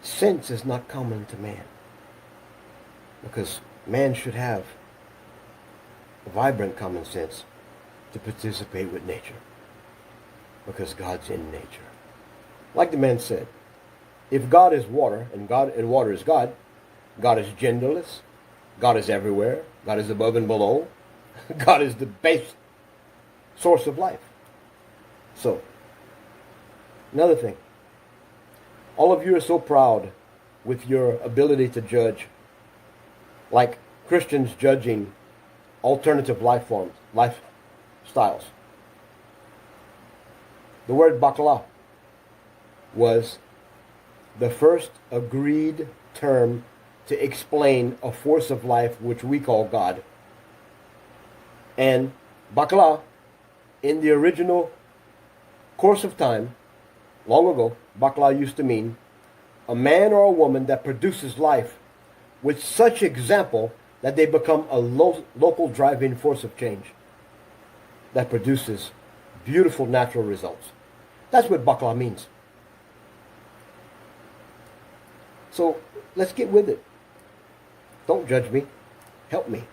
sense is not common to man. Because man should have a vibrant common sense to participate with nature. Because God's in nature. Like the man said, if God is water and water is God, God is genderless, God is everywhere, God is above and below, God is the base source of life. So, another thing. All of you are so proud with your ability to judge, like Christians judging alternative life forms, lifestyles. The word bakla was the first agreed term to explain a force of life which we call God. And bakla, in the original course of time, long ago, bakla used to mean a man or a woman that produces life with such example that they become a local driving force of change that produces beautiful natural results. That's what bakla means. So let's get with it. Don't judge me. Help me.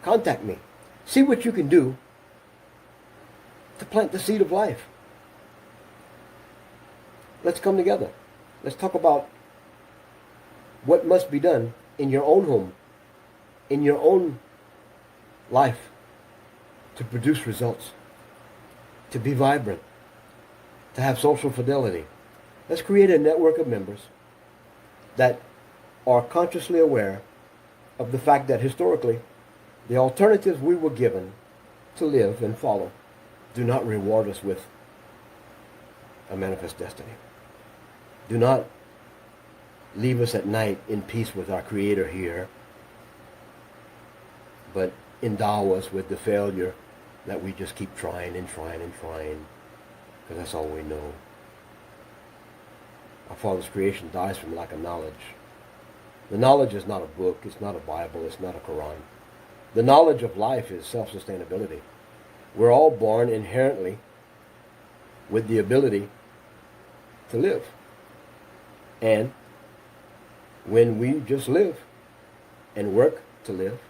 Contact me. See what you can do to plant the seed of life. Let's come together. Let's talk about what must be done in your own home, in your own life, to produce results, to be vibrant, to have social fidelity. Let's create a network of members that are consciously aware of the fact that historically, the alternatives we were given to live and follow do not reward us with a manifest destiny. Do not leave us at night in peace with our Creator here, but endow us with the failure that we just keep trying and trying and trying, because that's all we know. Our Father's creation dies from lack of knowledge. The knowledge is not a book, it's not a Bible, it's not a Quran. The knowledge of life is self-sustainability. We're all born inherently with the ability to live. And when we just live and work to live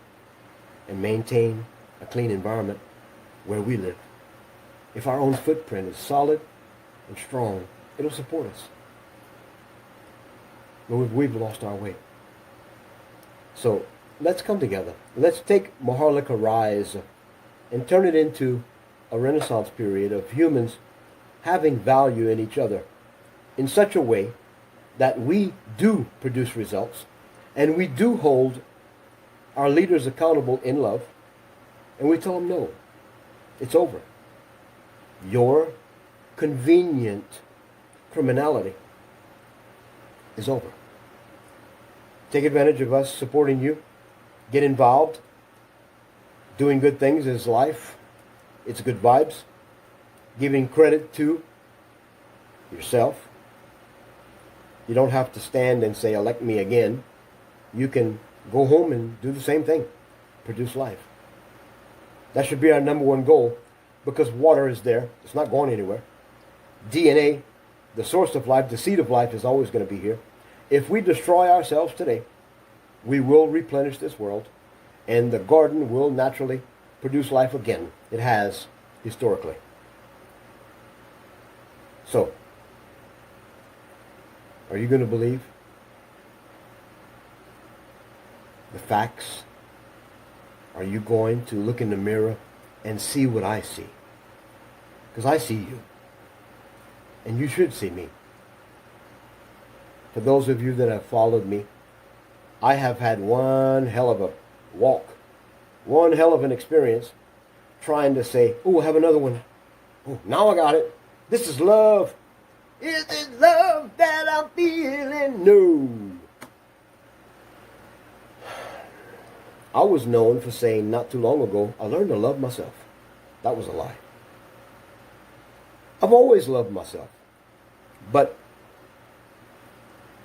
and maintain a clean environment where we live, if our own footprint is solid and strong, it'll support us. But we've lost our way. So let's come together. Let's take Maharlika Rise and turn it into a Renaissance period of humans having value in each other in such a way that we do produce results and we do hold our leaders accountable in love, and we tell them no, it's over. your convenient criminality is over. Take advantage of us supporting you. Get involved. Doing good things is life. It's good vibes. Giving credit to yourself. You don't have to stand and say, elect me again. You can go home and do the same thing. Produce life. That should be our number one goal, because water is there. It's not going anywhere. DNA, the source of life, the seed of life, is always going to be here. If we destroy ourselves today, we will replenish this world, and the garden will naturally produce life again. It has, historically. So, are you going to believe the facts? Are you going to look in the mirror and see what I see? Because I see you. And you should see me. For those of you that have followed me, I have had one hell of a walk, one hell of an experience trying to say, oh, I have another one. Oh, now I got it. This is love. Is it love that I'm feeling? No. I was known for saying not too long ago, I learned to love myself. That was a lie. I've always loved myself. But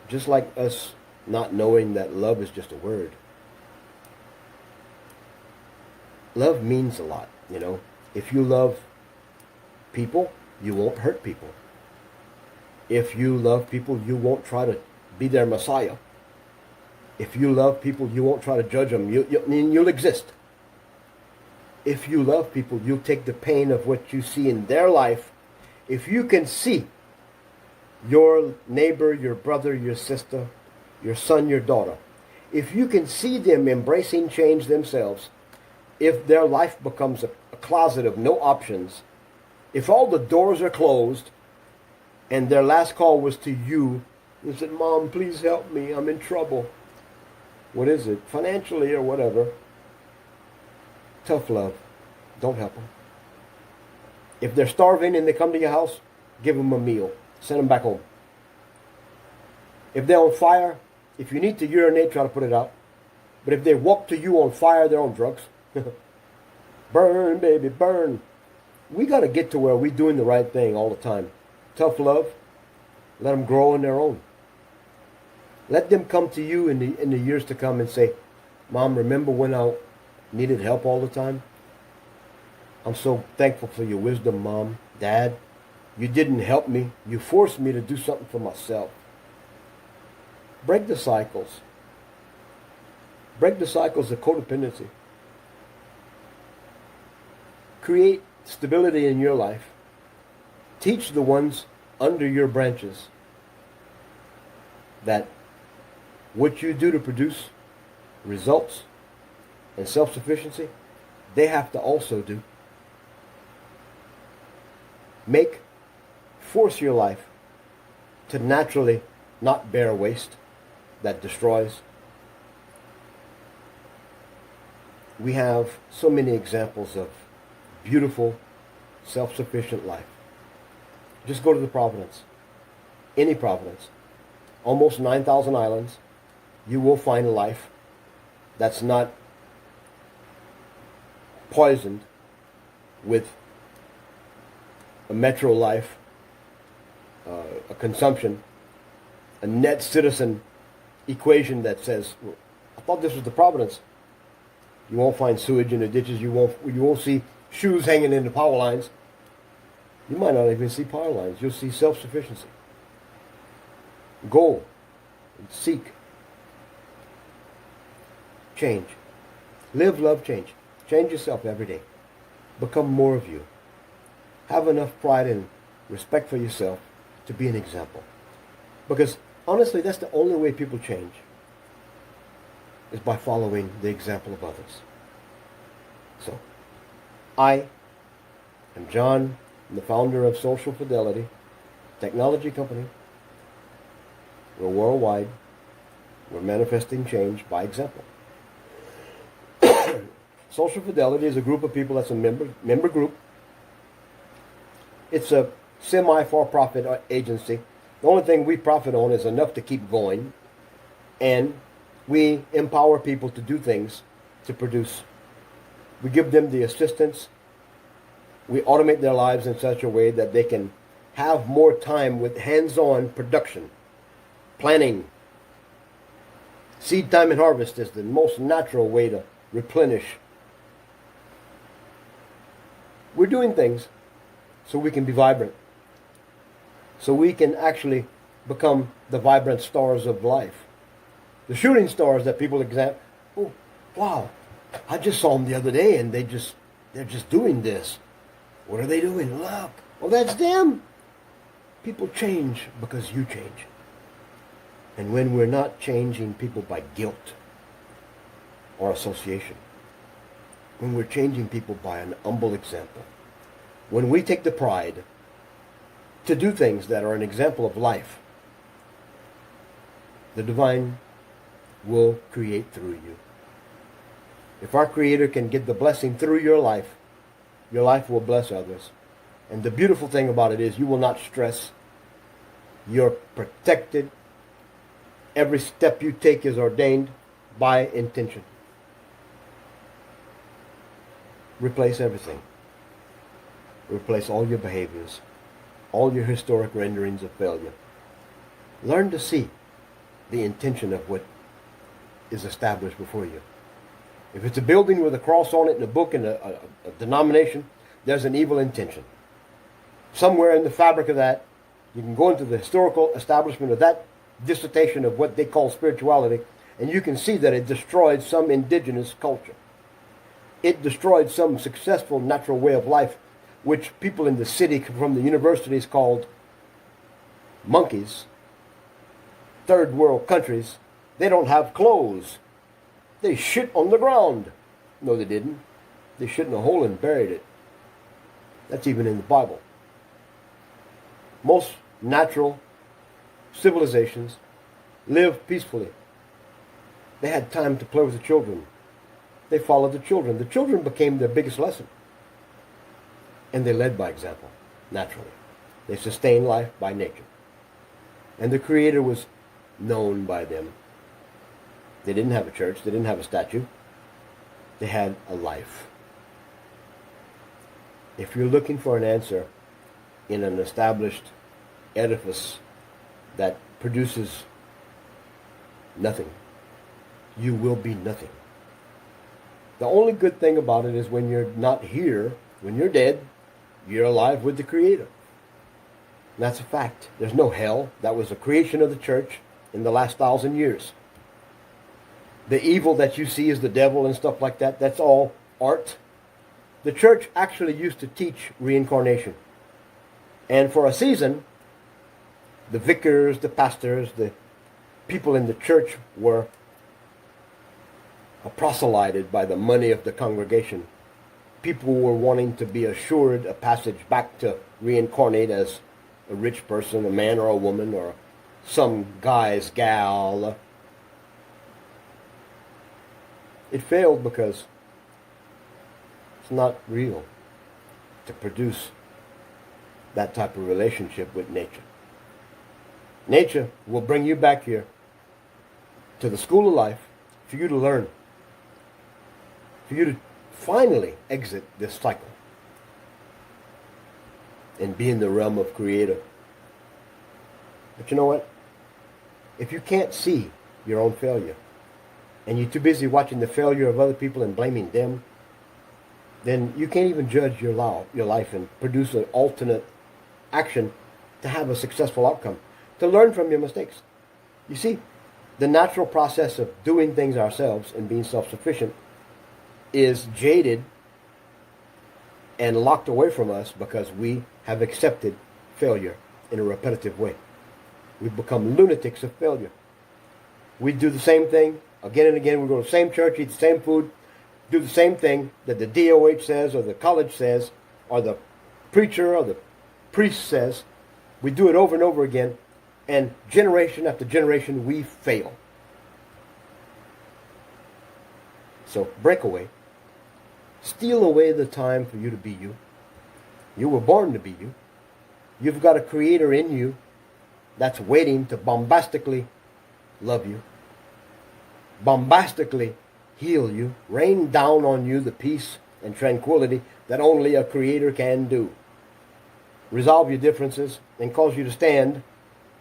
just like us not knowing that love is just a word, love means a lot, you know. If you love people, you won't hurt people. If you love people, you won't try to be their Messiah. If you love people, you won't try to judge them. You'll exist. If you love people, you'll take the pain of what you see in their life. If you can see your neighbor, your brother, your sister, your son, your daughter, if you can see them embracing change themselves, if their life becomes a closet of no options, if all the doors are closed and their last call was to you and said, Mom, please help me, I'm in trouble. What is it? Financially or whatever. Tough love. Don't help them. If they're starving and they come to your house, give them a meal. Send them back home. If they're on fire, if you need to urinate, try to put it out. But if they walk to you on fire, they're on drugs. Burn, baby, burn. We got to get to where we're doing the right thing all the time. Tough love. Let them grow on their own. Let them come to you in the years to come and say, Mom, remember when I needed help all the time? I'm so thankful for your wisdom, Mom. Dad, you didn't help me. You forced me to do something for myself. Break the cycles. Break the cycles of codependency. Create stability in your life. Teach the ones under your branches that what you do to produce results and self-sufficiency, they have to also do. Force your life to naturally not bear waste that destroys. We have so many examples of beautiful, self-sufficient life. Just go to the Providence. Any Providence. Almost 9,000 islands. You will find a life that's not poisoned with a metro life, a consumption, a net citizen equation that says, well, I thought this was the Providence. You won't find sewage in the ditches. You won't see shoes hanging in the power lines. You might not even see power lines. You'll see self-sufficiency. Go and seek change. Live, love, change. Change yourself every day. Become more of you. Have enough pride and respect for yourself to be an example. Because honestly, that's the only way people change, is by following the example of others. So, I am John, I'm the founder of Social Fidelity Technology Company. We're worldwide. We're manifesting change by example. Social Fidelity is a group of people that's a member group It's a semi-for-profit agency. The only thing we profit on is enough to keep going, and we empower people to do things, to produce. We give them the assistance. We automate their lives in such a way that they can have more time with hands-on production, planning. Seed time and harvest is the most natural way to replenish. We're doing things so we can be vibrant, so we can actually become the vibrant stars of life. The shooting stars that people examine. Oh, wow, I just saw them the other day and they're just doing this. What are they doing? Look. Well, that's them. People change because you change. And when we're not changing people by guilt or association, when we're changing people by an humble example, when we take the pride to do things that are an example of life, the divine will create through you. If our Creator can get the blessing through your life will bless others. And the beautiful thing about it is you will not stress. You're protected. Every step you take is ordained by intention. Replace everything. Replace all your behaviors, all your historic renderings of failure. Learn to see the intention of what is established before you. If it's a building with a cross on it and a book and a denomination, there's an evil intention. Somewhere in the fabric of that, you can go into the historical establishment of that dissertation of what they call spirituality, and you can see that it destroyed some indigenous culture. It destroyed some successful natural way of life, which people in the city from the universities called monkeys. Third world countries, they don't have clothes. They shit on the ground. No, they didn't. They shit in a hole and buried it. That's even in the Bible. Most natural civilizations live peacefully. They had time to play with the children. They followed the children. The children became their biggest lesson. And they led by example, naturally. They sustained life by nature. And the Creator was known by them. They didn't have a church. They didn't have a statue. They had a life. If you're looking for an answer in an established edifice that produces nothing, you will be nothing. The only good thing about it is when you're not here, when you're dead, you're alive with the Creator. And that's a fact. There's no hell. That was a creation of the church in the last 1,000 years. The evil that you see is the devil and stuff like that, that's all art. The church actually used to teach reincarnation. And for a season, the vicars, the pastors, the people in the church were proselyted by the money of the congregation. People were wanting to be assured a passage back to reincarnate as a rich person, a man or a woman, or some guy's gal. It failed because it's not real to produce that type of relationship with nature. Nature will bring you back here to the school of life for you to learn, for you to finally exit this cycle and be in the realm of Creator. But you know what? If you can't see your own failure, and you're too busy watching the failure of other people and blaming them, then you can't even judge your life and produce an alternate action to have a successful outcome, to learn from your mistakes. You see, the natural process of doing things ourselves and being self-sufficient is jaded and locked away from us because we have accepted failure in a repetitive way. We've become lunatics of failure. We do the same thing again and again. We go to the same church, eat the same food, do the same thing that the DOH says or the college says or the preacher or the priest says. We do it over and over again, and generation after generation we fail. So break away. Steal away the time for you to be you. You were born to be you. You've got a creator in you that's waiting to bombastically love you, bombastically heal you, rain down on you the peace and tranquility that only a creator can do. Resolve your differences and cause you to stand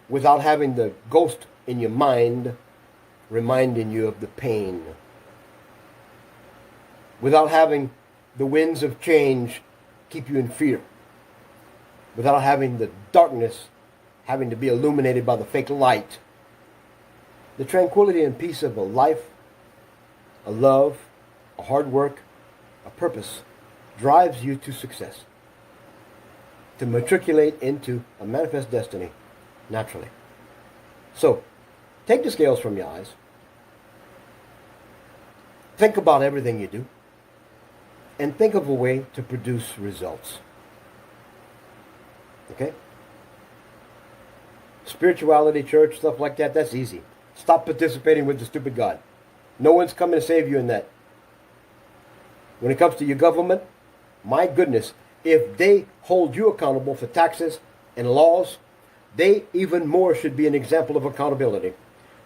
without having the ghost in your mind reminding you of the pain. Without having the winds of change keep you in fear. Without having the darkness having to be illuminated by the fake light. The tranquility and peace of a life, a love, a hard work, a purpose drives you to success. To matriculate into a manifest destiny naturally. So, take the scales from your eyes. Think about everything you do. And think of a way to produce results. Okay? Spirituality, church, stuff like that, that's easy. Stop participating with the stupid God. No one's coming to save you in that. When it comes to your government, my goodness, if they hold you accountable for taxes and laws, they even more should be an example of accountability.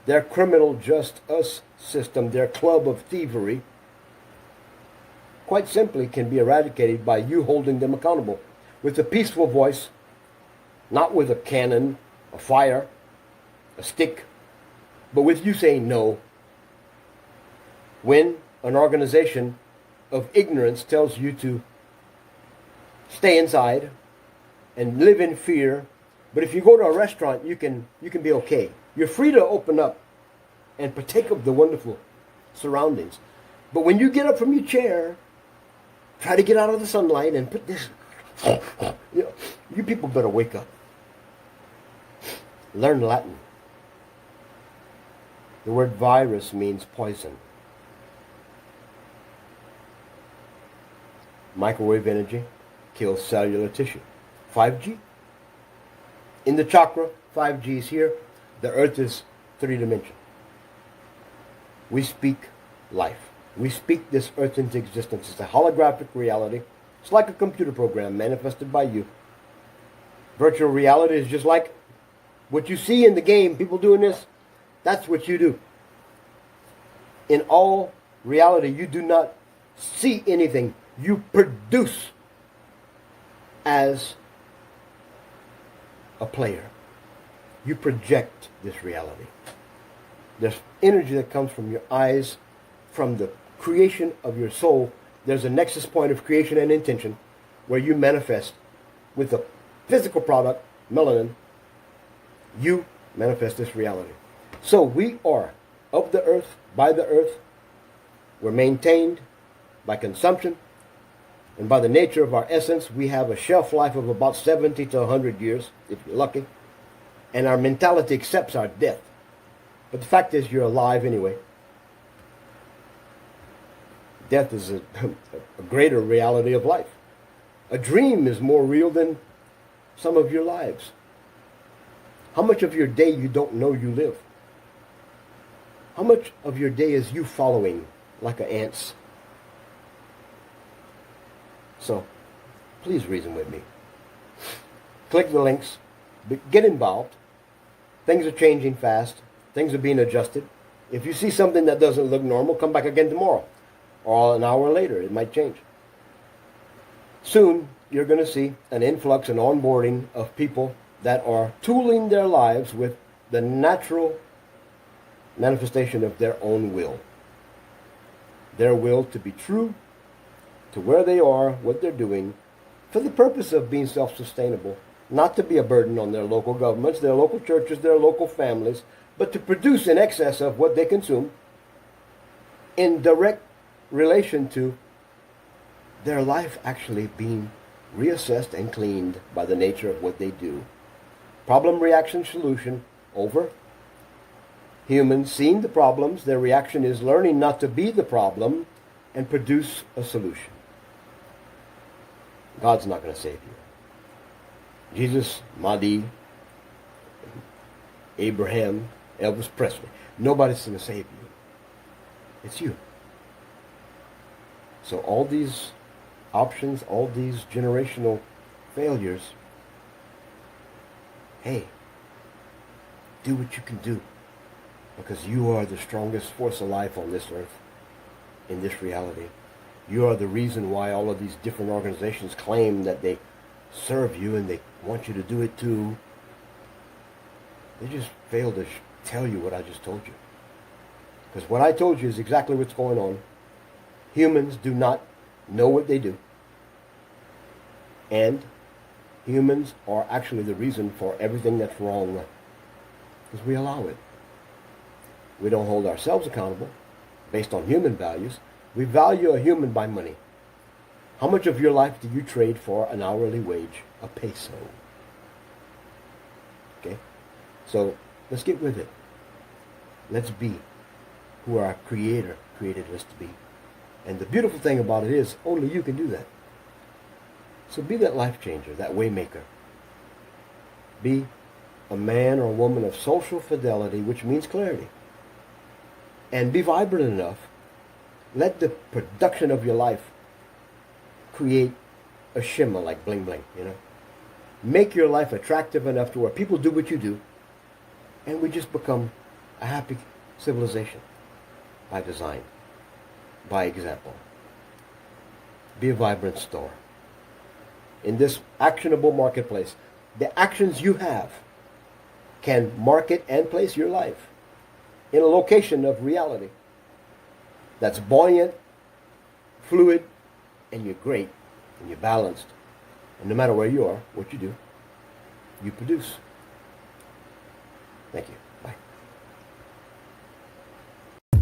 Their criminal just us system, their club of thievery, quite simply can be eradicated by you holding them accountable with a peaceful voice, not with a cannon, a fire, a stick, but with you saying no. When an organization of ignorance tells you to stay inside and live in fear, but if you go to a restaurant, you can be okay. You're free to open up and partake of the wonderful surroundings. But when you get up from your chair, try to get out of the sunlight and put this, you people better wake up. Learn Latin. The word virus means poison. Microwave energy kills cellular tissue. 5G. In the chakra, 5G is here. The earth is 3-dimensional. We speak life. We speak this earth into existence. It's a holographic reality. It's like a computer program manifested by you. Virtual reality is just like what you see in the game, people doing this, that's what you do. In all reality, you do not see anything. You produce as a player. You project this reality. There's energy that comes from your eyes, from the creation of your soul. There's a nexus point of creation and intention where you manifest with the physical product, melanin. You manifest this reality. So we are of the earth, by the earth. We're maintained by consumption. And by the nature of our essence, we have a shelf life of about 70 to 100 years, if you're lucky. And our mentality accepts our death. But the fact is, you're alive anyway. Death is a greater reality of life. A dream is more real than some of your lives. How much of your day you don't know you live? How much of your day is you following like an ant's? So, please reason with me. Click the links. Get involved. Things are changing fast. Things are being adjusted. If you see something that doesn't look normal, come back again tomorrow. Or an hour later, it might change. Soon, you're going to see an influx and onboarding of people that are tooling their lives with the natural manifestation of their own will. Their will to be true to where they are, what they're doing, for the purpose of being self-sustainable, not to be a burden on their local governments, their local churches, their local families, but to produce in excess of what they consume in direct relation to their life actually being reassessed and cleaned by the nature of what they do. Problem, reaction, solution, over. Humans seeing the problems, their reaction is learning not to be the problem and produce a solution. God's not going to save you. Jesus, Mahdi, Abraham, Elvis Presley. Nobody's going to save you. It's you. So all these options, all these generational failures, hey, do what you can do, because you are the strongest force of life on this earth, in this reality. You are the reason why all of these different organizations claim that they serve you and they want you to do it too. They just fail to tell you what I just told you. Because what I told you is exactly what's going on. Humans do not know what they do. And humans are actually the reason for everything that's wrong. Because we allow it. We don't hold ourselves accountable based on human values. We value a human by money. How much of your life do you trade for an hourly wage? A peso. Okay? So let's get with it. Let's be who our Creator created us to be. And the beautiful thing about it is only you can do that. So be that life changer, that way maker. Be a man or a woman of social fidelity, which means clarity. And be vibrant enough. Let the production of your life create a shimmer like bling bling, you know. Make your life attractive enough to where people do what you do, and we just become a happy civilization by design, by example. Be a vibrant store. In this actionable marketplace, the actions you have can market and place your life in a location of reality that's buoyant, fluid, and you're great, and you're balanced. And no matter where you are, what you do, you produce. Thank you. Bye.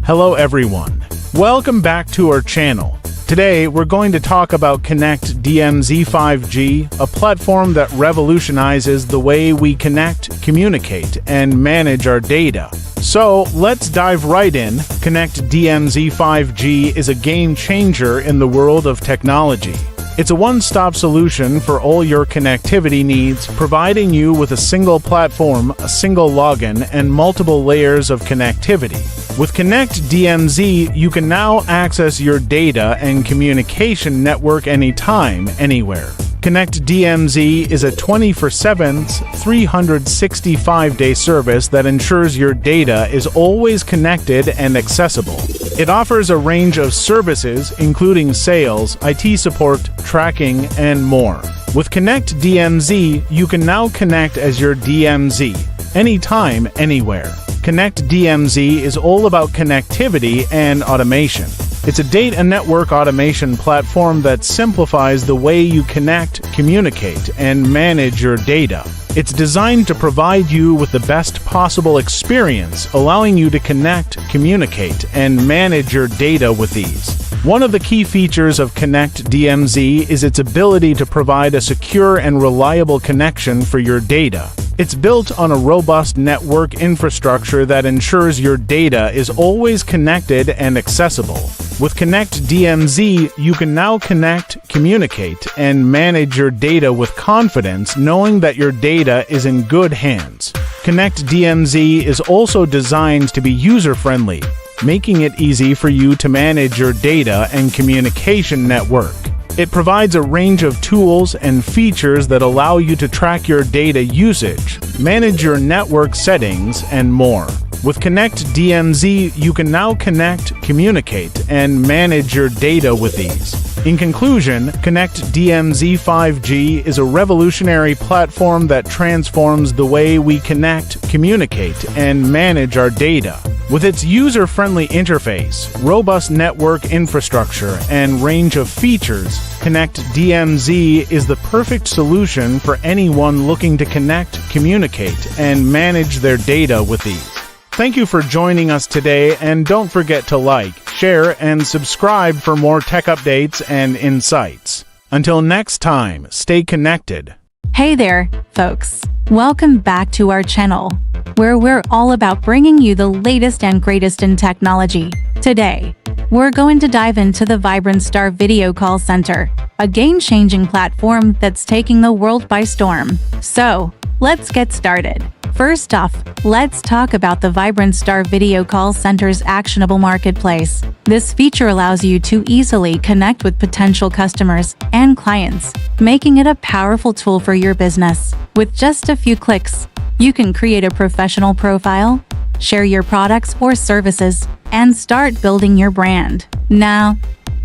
Hello everyone. Welcome back to our channel. Today we're going to talk about Connect DMZ 5G, a platform that revolutionizes the way we connect, communicate, and manage our data. So let's dive right in. Connect DMZ 5G is a game changer in the world of technology. It's a one-stop solution for all your connectivity needs, providing you with a single platform, a single login, and multiple layers of connectivity. With Connect DMZ, you can now access your data and communication network anytime, anywhere. Connect DMZ is a 24/7, 365-day service that ensures your data is always connected and accessible. It offers a range of services, including sales, IT support, tracking, and more. With Connect DMZ, you can now connect as your DMZ, anytime, anywhere. Connect DMZ is all about connectivity and automation. It's a data network automation platform that simplifies the way you connect, communicate, and manage your data. It's designed to provide you with the best possible experience, allowing you to connect, communicate, and manage your data with ease. One of the key features of Connect DMZ is its ability to provide a secure and reliable connection for your data. It's built on a robust network infrastructure that ensures your data is always connected and accessible. With Connect DMZ, you can now connect, communicate, and manage your data with confidence, knowing that your data is in good hands. Connect DMZ is also designed to be user-friendly, making it easy for you to manage your data and communication network. It provides a range of tools and features that allow you to track your data usage, manage your network settings, and more. With Connect DMZ, you can now connect, communicate, and manage your data with ease. In conclusion, Connect DMZ 5G is a revolutionary platform that transforms the way we connect, communicate, and manage our data. With its user-friendly interface, robust network infrastructure, and range of features, Connect DMZ is the perfect solution for anyone looking to connect, communicate, and manage their data with ease. Thank you for joining us today, and don't forget to like, share, and subscribe for more tech updates and insights. Until next time, stay connected. Hey there, folks. Welcome back to our channel, where we're all about bringing you the latest and greatest in technology. Today, we're going to dive into the Vibrant Star Video Call Center, a game-changing platform that's taking the world by storm. So, let's get started. First off, let's talk about the Vibrant Star Video Call Center's actionable marketplace. This feature allows you to easily connect with potential customers and clients, making it a powerful tool for your business. With just a few clicks, You can create a professional profile, share your products or services, and start building your brand. Now,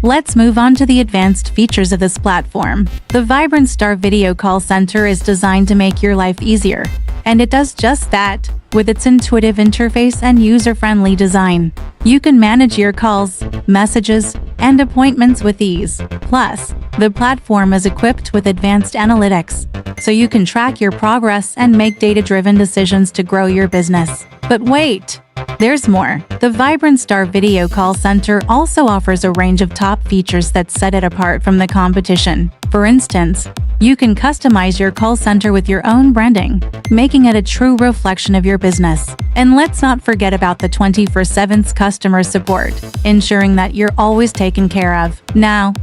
let's move on to the advanced features of this platform. The Vibrant Star Video Call Center is designed to make your life easier, and it does just that. With its intuitive interface and user-friendly design, you can manage your calls, messages, and appointments with ease. Plus, the platform is equipped with advanced analytics, so you can track your progress and make data-driven decisions to grow your business. But wait! There's more. The Vibrant Star Video Call Center also offers a range of top features that set it apart from the competition. For instance, you can customize your call center with your own branding, making it a true reflection of your business. And let's not forget about the 24/7 customer support, ensuring that you're always taken care of. Now,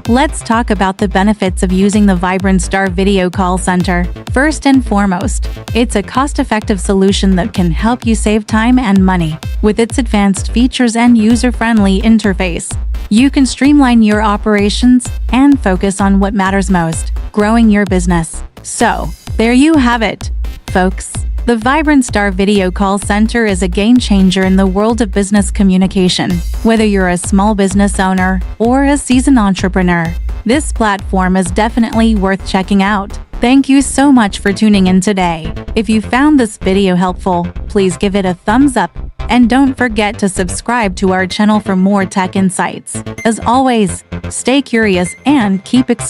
let's talk about the benefits of using the Vibrant Star Video Call Center. First and foremost, it's a cost-effective solution that can help you save time and money. With its advanced features and user-friendly interface, you can streamline your operations and focus on what matters most, growing your business. So, there you have it, folks. The Vibrant Star Video Call Center is a game-changer in the world of business communication. Whether you're a small business owner or a seasoned entrepreneur, this platform is definitely worth checking out. Thank you so much for tuning in today. If you found this video helpful, please give it a thumbs up and don't forget to subscribe to our channel for more tech insights. As always, stay curious and keep exploring.